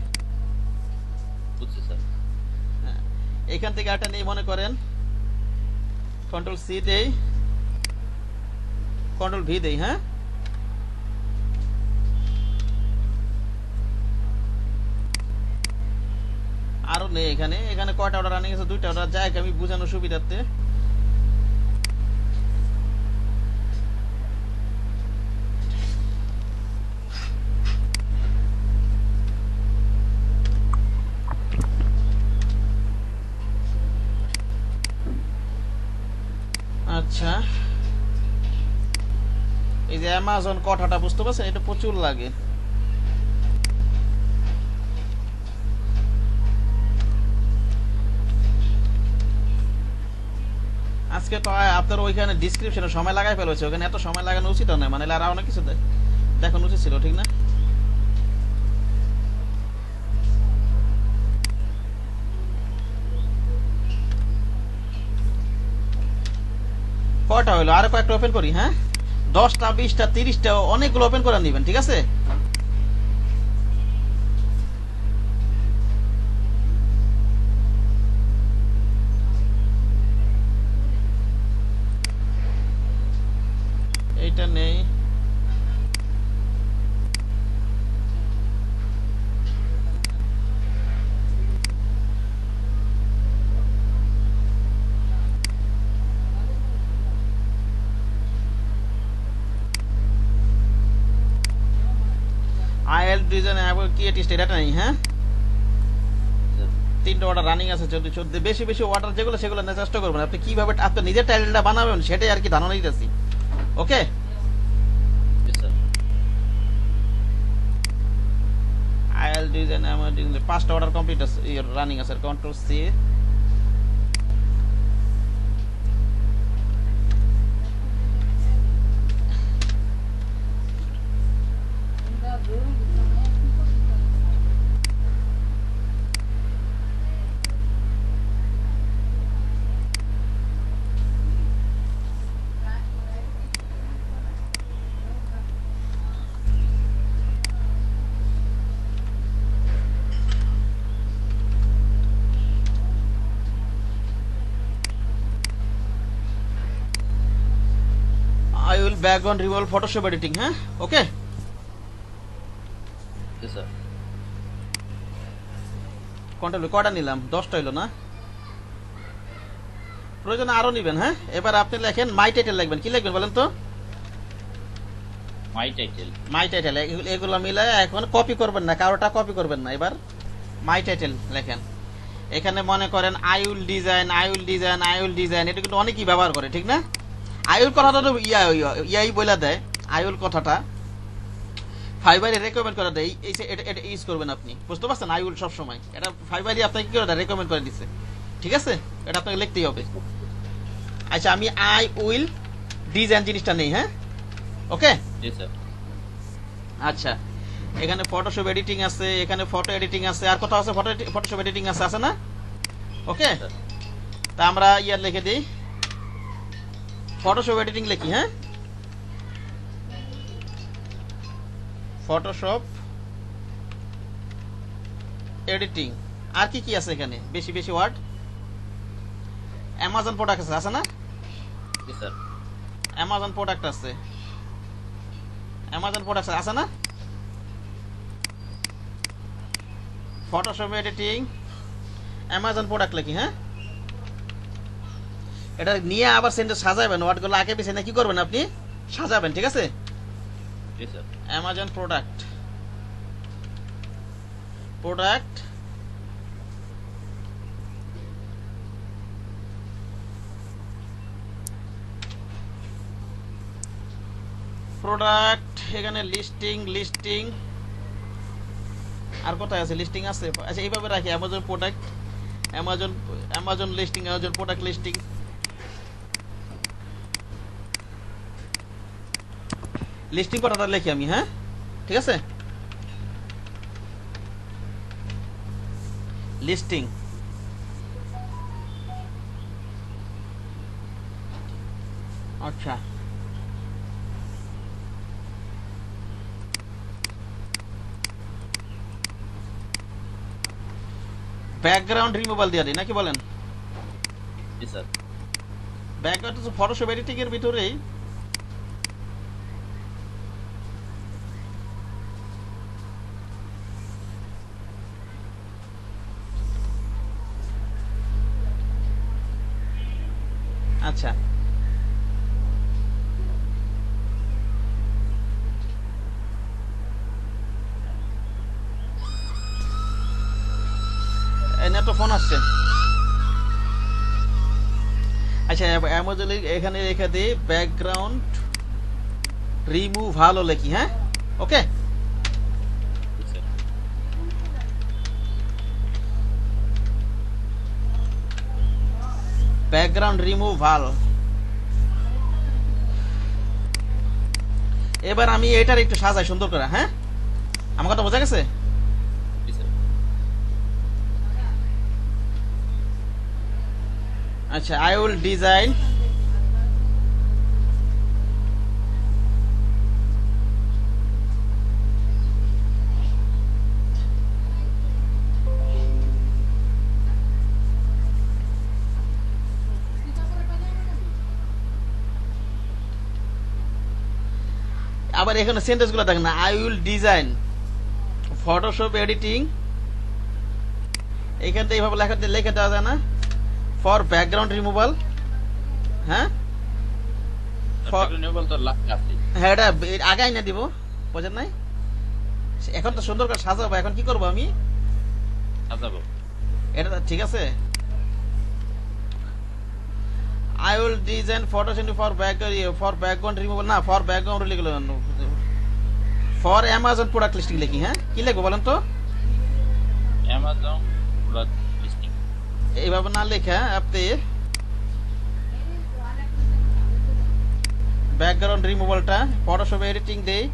বুঝছি স্যার। হ্যাঁ, এইখান থেকে একটা নিয়ে মনে করেন কন্ট্রোল সি দেই, কন্ট্রোল ভি দেই, হ্যাঁ আরো নেই এখানে। এখানে কয়টা অর্ডার রানিং আছে? 2টা অর্ডার। যাই হোক, আমি বোঝানোর সুবিধার্থে আচ্ছা, এই যে অ্যামাজন কথাটা বুঝতে পারছেন, এটা প্রচুর লাগে। আজকে তো আপনার ওইখানে ডিসক্রিপশনে সময় লাগাই ফেলেছে, ওখানে এত সময় লাগানো উচিত নয়, মানে আর অনেক কিছু দেখানো উচিত ছিল, ঠিক না? কয়টা হইলো? আরো কয়েকটা ওপেন করি, হ্যাঁ 10টা 20টা 30টা অনেকগুলো ওপেন করে নিবেন, ঠিক আছে? এইটা নেই, আইএল ডিজাইন ক্রিয়েটিভ এটা নেই, হ্যাঁ স্যার। 3টা অর্ডার রানিং আছে। যদি বেশি বেশি অর্ডার যেগুলো সেগুলো নেওয়ার চেষ্টা করবেন। আপনি কিভাবে আপনার নিজের টাইটেলটা বানাবেন সেটাই আর কি ধারণা দিতেছি, ওকে? জি স্যার। আইএল ডিজাইন আমার 5টা অর্ডার কমপ্লিট আছে, রানিং আছে। Control C, I will background removal Photoshop editing, হ্যাঁ ওকে। জি স্যার। কন্ট্রোল কয়টা নিলাম? 10টা হইলো না? প্রয়োজনে আরো নিবেন, হ্যাঁ। এবার আপনি লেখেন মাই টাইটেল লিখবেন। কি লিখবেন বলেন তো? মাই টাইটেল। মাই টাইটেল। এগুলো মিলায় এখন কপি করবেন না, কারোটা কপি করবেন না। এবার মাই টাইটেল লেখেন। এখানে মনে করেন I will design, I will design, I will design, এটা কিন্তু অনেকেই ব্যবহার করে, ঠিক না? আই উইল কথাটা তো ইয়াই বলে দেয়। আই উইল কথাটা ফাইবারে রেকমেন্ড করে দেয়, এটা ইউজ করবেন আপনি, বুঝতে পারছেন? আই উইল সব সময় এটা ফাইবারই আপনাকে কি করে দেয়, রেকমেন্ড করে দিচ্ছে, ঠিক আছে? এটা আপনাকে লিখতেই হবে। আচ্ছা, আমি আই উইল ডিজাইন জিনিসটা নেই, হ্যাঁ ওকে। জি স্যার। আচ্ছা, এখানে ফটোশপ এডিটিং আছে, এখানে ফটো এডিটিং আছে, আর কোথাও আছে ফটোশপ এডিটিং আছে না? ওকে, তা আমরা ইয়ার লিখে দিই, ফটোশপ এডিটিং লিখি, হ্যাঁ ফটোশপ এডিটিং। আর কি কি আছে এখানে? বেশি বেশি ওয়ার্ড। অ্যামাজন প্রোডাক্ট আছে না? জি স্যার। অ্যামাজন প্রোডাক্ট আছে, অ্যামাজন প্রোডাক্ট আছে না? ফটোশপ এডিটিং অ্যামাজন প্রোডাক্ট লিখি, হ্যাঁ। এটা নিয়ে আবার সেন্টেন্স সাজাবেন, ওয়ার্ডগুলো আগে পিছনে কি করবেন আপনি সাজাবেন, ঠিক আছে? জি sir. Amazon product, product product, এখানে লিস্টিং, লিস্টিং আর কোথায় আছে? লিস্টিং আছে। আচ্ছা, এইভাবে রাখি, Amazon product, Amazon listing, Amazon product listing, listing কথাটা লিখি আমি, হ্যাঁ ঠিক আছে। লিস্টিং আচ্ছা, ব্যাকগ্রাউন্ড রিমুভাল দিয়ে দিই নাকি বলেন? জি স্যার। ব্যাকগ্রাউন্ড তো ফটোশপ এডিটিং এর ভিতরেই। আচ্ছা এনে তো ফোন আসছে। আচ্ছা অ্যামাজন এখানে রেখে দিই ব্যাকগ্রাউন্ড রিমুভ ভালো লেখি, হ্যাঁ ওকে। জি স্যার। ব্যাকগ্রাউন্ড রিমুভ ভালো। এবার আমি এটার একটু সাজাই সুন্দর করে, হ্যাঁ আমার কথা বোঝা গেছে? জি স্যার। আচ্ছা আই উইল ডিজাইন আবার এখানে সেন্টেন্স গুলো দেখেন না, I will design Photoshop editing, এখান থেকে এইভাবে লেখা দেওয়া যায় না, ফর ব্যাকগ্রাউন্ড রিমুভাল, হ্যাঁ রিনিউয়াল তো লাস্টে আছে। হ্যাঁ এটা আগাই না দিব, বোঝেন নাই? এখন তো সুন্দর করে সাজাবো, এখন কি করবো আমি সাজাবো। এটা ঠিক আছে। I will design Photoshop for background removal, না ফর ব্যাকগ্রাউন্ড লিখলো, ফর অ্যামাজন প্রোডাক্ট লিস্টিং লিখি, হ্যাঁ কি লিখবো বলেন তো? Amazon product listing. এইভাবে না লেখা আপনি ব্যাকগ্রাউন্ড রিমুভালটা ফটোশপ এডিটিং দেই,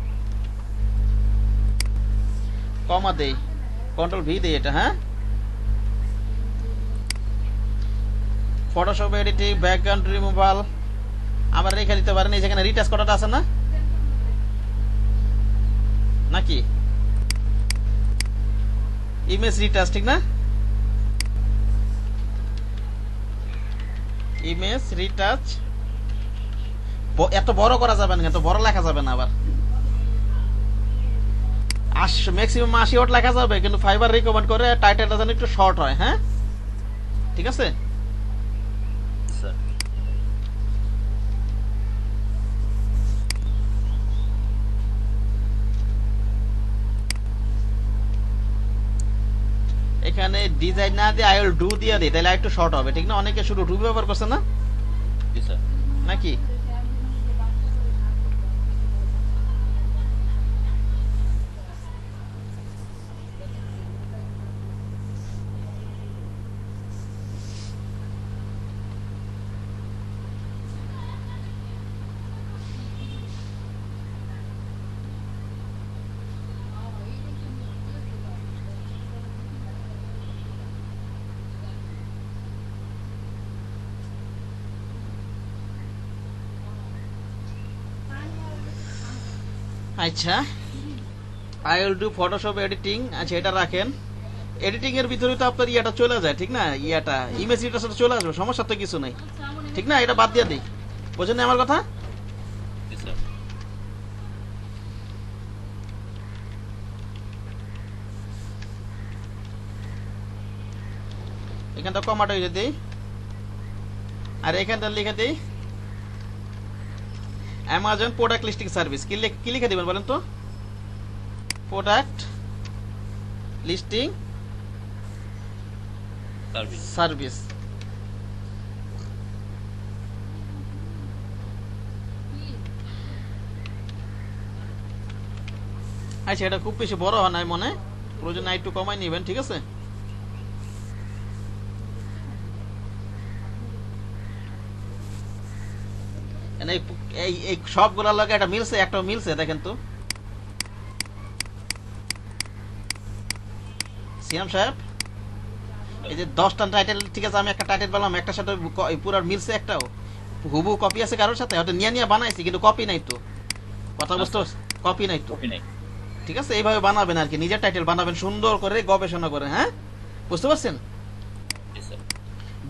কমা দেই, কন্ট্রোল ভি দেই এটা, হ্যাঁ ফটোশপ এডিটিং ব্যাকগ্রাউন্ড রিমুভাল। আবার রেখে দিতে পারেন এই যেখানে রিটাচ করাটা আছে না নাকি, ইমেজ রিটাচ, ঠিক না? ইমেজ রিটাচ এত বড় করা যাবে না, এত বড় লেখা যাবে না, আবার ম্যাক্সিমাম 80 ওয়াট লেখা যাবে, কিন্তু ফাইবার রিকমেন্ড করে টাইটেলটা যেন একটু শর্ট হয়, হ্যাঁ ঠিক আছে। স্যার। এখানে ডিজাইন না দিয়ে আই উইল ডু দিয়ে দিই, তাহলে একটু শর্ট হবে, ঠিক না? অনেকে শুধু ডু ব্যবহার করছে না জি স্যার। নাকি? আচ্ছা I will do Photoshop editing, আচ্ছা এটা রাখেন। এডিটিং এর ভিতরে তো আপনার ইয়াটা চলে যায়, ঠিক না? ইয়াটা ইমেজ রিটার সাথে চলে আসবে, সমস্যা তো কিছু নাই, ঠিক না? এটা বাদ দিয়ে দিই, বোঝেন না আমার কথা? জি স্যার। এখানটা কমাটা হয়ে দিই, আর এখানটা লিখে দিই অ্যামাজন প্রোডাক্ট লিস্টিং সার্ভিস। কি লিখে দিবেন বলেন তো? Product listing service. আচ্ছা এটা খুব বেশি বড় হয় নাই মনে, প্রয়োজন একটু কমাই নিবেন, ঠিক আছে? এই এই এই সবগুলোর লগে একটা মিলছে, একটা মিলছে দেখেন তো সিয়াম সাহেব। এই যে 10টা টাইটেল, ঠিক আছে আমি একটা টাইটেল বললাম, একটার সাথে পুরো মিলছে, একটাও হুবু কপি আছে কারোর সাথে, হয়তো নিয়ে বানাইছি কিন্তু কপি নাই তো, কথা বুঝতে কপি নাই তো, কপি নাই। ঠিক আছে এইভাবে বানাবেন আর কি, নিজের টাইটেল বানাবেন সুন্দর করে গবেষণা করে, হ্যাঁ বুঝতে পারছেন। জি স্যার।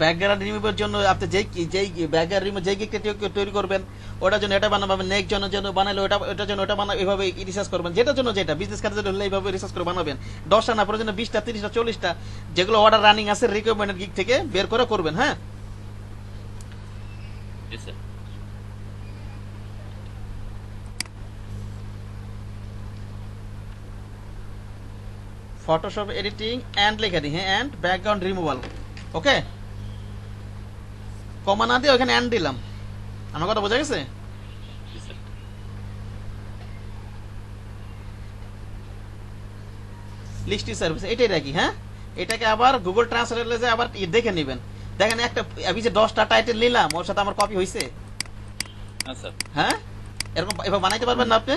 ব্যাকগ্রাউন্ড রিমুভের জন্য আপনি যেই ব্যাকগ্রাউন্ড রিমুভ যেই গিকটা তৈরি করবেন ওটার জন্য এটা বানাবেন, নেক্সট জনের জন্য বানালে ওটার জন্য ওটা বানাবেন, এইভাবে রিসার্চ করবেন, যেটার জন্য যেটা বিজনেস কাজের জন্য হলে এইভাবে রিসার্চ করে বানাবেন। 10টা না প্রয়োজনে 20টা 30টা 40টা যেগুলো অর্ডার রানিং আছে রিকমেন্ডেড গিক থেকে বের করে করবেন, হ্যাঁ। জি স্যার। ফটোশপ এডিটিং এন্ড লিখে দিই, হ্যাঁ এন্ড ব্যাকগ্রাউন্ড রিমুভাল, ওকে কমা না দিয়ে ওখানে এন্ড দিলাম, আমার কথা বোঝা গেছে। জি স্যার। লিস্টি সার্ভিস এটাই রাখি, হ্যাঁ এটাকে আবার গুগল ট্রান্সলেটরে যে আবার দেখে নেবেন, দেখেন একটা আমি যে 10টা টাইটেল নিলাম ওর সাথে আমার কপি হয়েছে, হ্যাঁ স্যার। হ্যাঁ এরকম এভাবে বানাইতে পারবেন না আপনি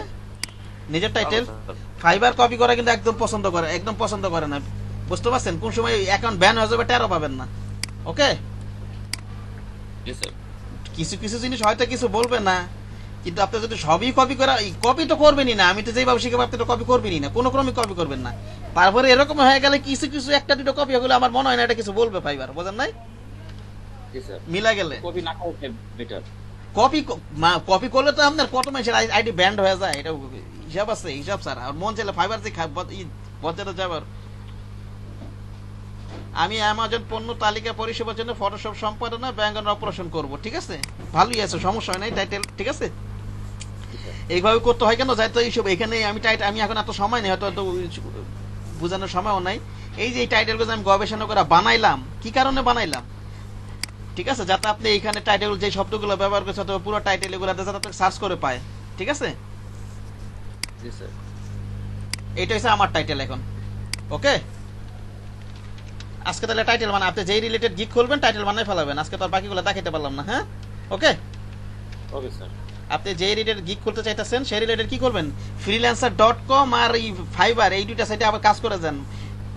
নিজের টাইটেল। ফাইবার কপি করা কিন্তু একদম পছন্দ করে না, বুঝতে পারছেন, কোন সময় অ্যাকাউন্ট ব্যান হয়ে যাবে টেরও পাবেন না, ওকে। জি স্যার। কিছু জিনিস হয়তো কিছু বলবে না, কিন্তু আপনি যদি সবই কপি করা, কপি তো করবেনই না, আমি তো যেইভাবে শিখাবো আপনি তো কপি করবেনই না, কোনো ক্রমে কপি করবেন না। তারপরে এরকম হয়ে গেলে কিছু একটা দুটো কপি হয়ে গেলে আমার মনে হয় না এটা কিছু বলবে ফাইবার, বোঝেন নাই, জি স্যার। মিলা গেলে কপি না করলে বেটার। কপি করলে তো আপনার কত মানুষের আইডি ব্যান্ড হয়ে যায়, এটা হিসাব আছে, হিসাব স্যার। আর মন চাইলে ফাইবার যে বজাতে যাবার, আমি অ্যামাজন পণ্য তালিকা পরিষেবার জন্য ফটোশপ সম্পাদনা ব্যাঙ্গন অপারেশন করব, ঠিক আছে ভালোই আছে, সমস্যা হয় নাই টাইটেল, ঠিক আছে এইভাবে করতে হয় কেন যাই তো এইসব এখানে আমি এখন এত সময় নেই, হয়তো বোঝানোর সময়ও নাই। এই যে এই টাইটেলগুলো আমি গবেষণা করে বানাইলাম, কি কারণে বানাইলাম, ঠিক আছে, যাতে আপনি এইখানে টাইটেল যে শব্দগুলো ব্যবহার করছে অথবা পুরো টাইটেল এগুলো যাতে আপনি সার্চ করে পায়, ঠিক আছে। জি স্যার। এইটা হচ্ছে আমার টাইটেল এখন, ওকে। আজকে তাহলে টাইটেল মানে আপনি যেই রিলেটেড গিক খুলবেন টাইটেল বানাই ফেলাবেন, আজকে তো আর বাকিগুলো দেখাইতে পারলাম না, হ্যাঁ ওকে। Okay sir. আপনি যেই রিলেটেড গিক খুলতে চাইতেছেন সেই রিলেটেড কি করবেন, freelancer.com আর এই ফাইবার এই দুইটা সাইটে আবার কাজ করে যান,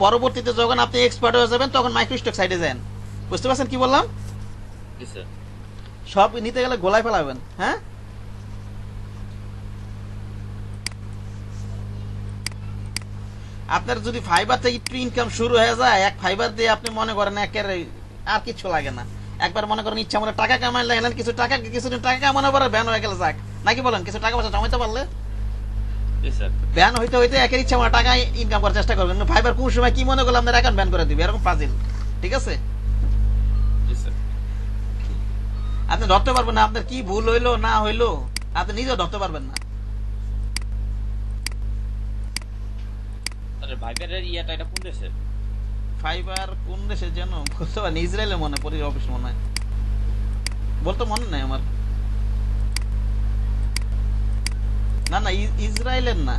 পরবর্তীতে যখন আপনি এক্সপার্ট হয়ে যাবেন তখন মাইক্রোস্টক সাইটে যান, বুঝতে পারছেন কি বললাম। জি স্যার। সব নিতে গেলে গোলায় ফেলাবেন, হ্যাঁ। আপনার যদি ফাইবার থেকে একটু ইনকাম শুরু হয়ে যায়, এক ফাইবার দিয়ে আপনি মনে করেন একেবারে আর কিছু লাগে না, একবার মনে করেন ইচ্ছা মনে টাকা কামাই লাগলেন, কিছুদিন টাকা কামানোর পরে ব্যান হয়ে গেলে যাক, নাকি বলেন, কিছু টাকা পয়সা জমাইতে পারলে জি স্যার। ব্যান হইতে হইতে একের ইচ্ছা মনে টাকা ইনকাম করার চেষ্টা করবেন, ফাইবার কোন সময় কি মনে করলে আপনার অ্যাকাউন্ট ব্যান করে দিবে, এরকম পাজিল, ঠিক আছে। জি স্যার। আপনি ধরতে পারবেন না আপনার কি ভুল হইলো না হইলো, আপনি নিজেও ধরতে পারবেন না। তাহলে ভাইবারের ইয়াটা এটা কোন দেশে? ফাইবার কোন দেশে যেন বলতে পারেন, ইসরায়েলে মনে হয়, পরি অফিস মনে হয়, বলতে মনে নাই আমার, না না ইসরায়েলের না,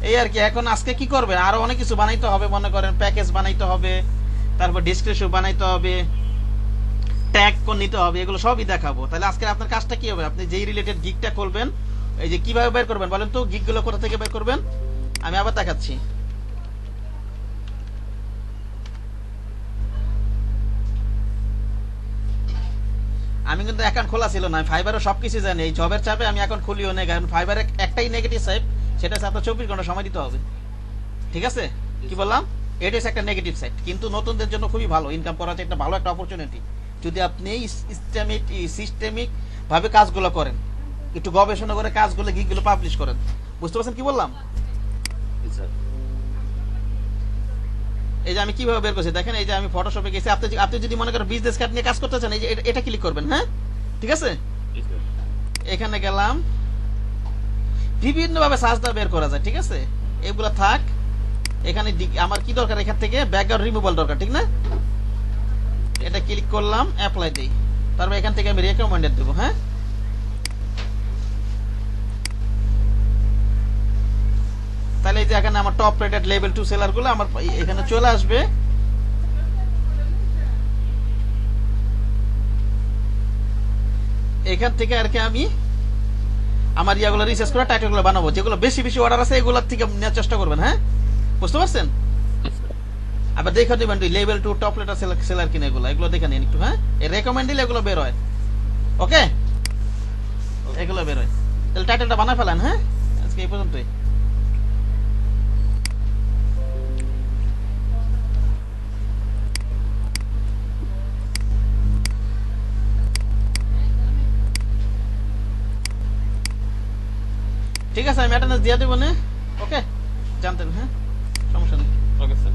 এই আর কি। এখন আজকে কি করবেন, আরো অনেক কিছু বানাইতে হবে, মনে করেন প্যাকেজ বানাইতে হবে, তারপর ডিসক্রিপশন বানাইতে হবে, ট্যাগ কোন নিতে হবে, এগুলো সবই দেখাবো। তাহলে আজকে আপনার কাজটা কি হবে, আপনি যেই রিলেটেড গিগটা করবেন, এই যে কিভাবে বের করবেন বলেন তো, গিগগুলো কোথা থেকে বের করবেন, আমি আবার দেখাচ্ছি। আমি কিন্তু অ্যাকাউন্ট খোলা ছিল না, ফাইবারে সবকিছু জানি, এই জবের চাপে আমি এখন খুলিও নেই, কারণ ফাইবারে একটাই নেগেটিভ সাইড, সেটা হচ্ছে আপনার 24 ঘন্টা সময় দিতে হবে, ঠিক আছে। কি বললাম, এটা হচ্ছে একটা নেগেটিভ সাইড, কিন্তু নতুনদের জন্য খুবই ভালো, ইনকাম করার একটা ভালো একটা অপরচুনিটি, যদি আপনি সিস্টেমিক ভাবে কাজগুলো করেন, একটু গবেষণা করে কাজগুলো গিকগুলো পাবলিশ করেন, বুঝতে পারছেন কি বললাম। জি স্যার। এই যে আমি কিভাবে বের করছি দেখেন, এই যে আমি ফটোশপে গেছি, আপনি যদি মনে করেন বিজনেস কার্ড নিয়ে কাজ করতে চান, এই যে এটা ক্লিক করবেন, হ্যাঁ ঠিক আছে। জি স্যার। এখানে গেলাম, বিভিন্ন ভাবে সার্চ দিয়ে বের করা যায়, ঠিক আছে, এগুলা থাক। এখানে আমার কি দরকার, এখান থেকে ব্যাকগ্রাউন্ড রিমুভাল দরকার, ঠিক না, এটা ক্লিক করলাম, অ্যাপ্লাই দেই, তারপর এখান থেকে আমি রেকমেন্ডেড দেবো, হ্যাঁ। তাহলে এই যে এখানে আমার টপ রেটেড লেভেল 2 সেলার গুলো আমার এখানে চলে আসবে। এখান থেকে আর কি আমি আমার ইয়াগুলো রিসার্চ করে টাইটেলগুলো বানাবো, যেগুলো বেশি বেশি অর্ডার আছে এগুলোর থেকে নেওয়ার চেষ্টা করবেন। হ্যাঁ, বুঝতে পারছেন? আবার দেখে নেবেন লেভেল 2 টপ লেটার সেলার কিনা এগুলো দেখে নিন একটু। হ্যাঁ, এই রেকমেন্ড দিলে এগুলো বের হয়। ওকে, এগুলো বের হয়। তাহলে টাইটেলটা বানায় ফেলেন। হ্যাঁ, আজকে এই পর্যন্তই। ঠিক আছে, আমি অ্যাটেন্ডেন্স দিয়ে দেবো না। ওকে, জানতেন। হ্যাঁ, সমস্যা নেই। Okay sir.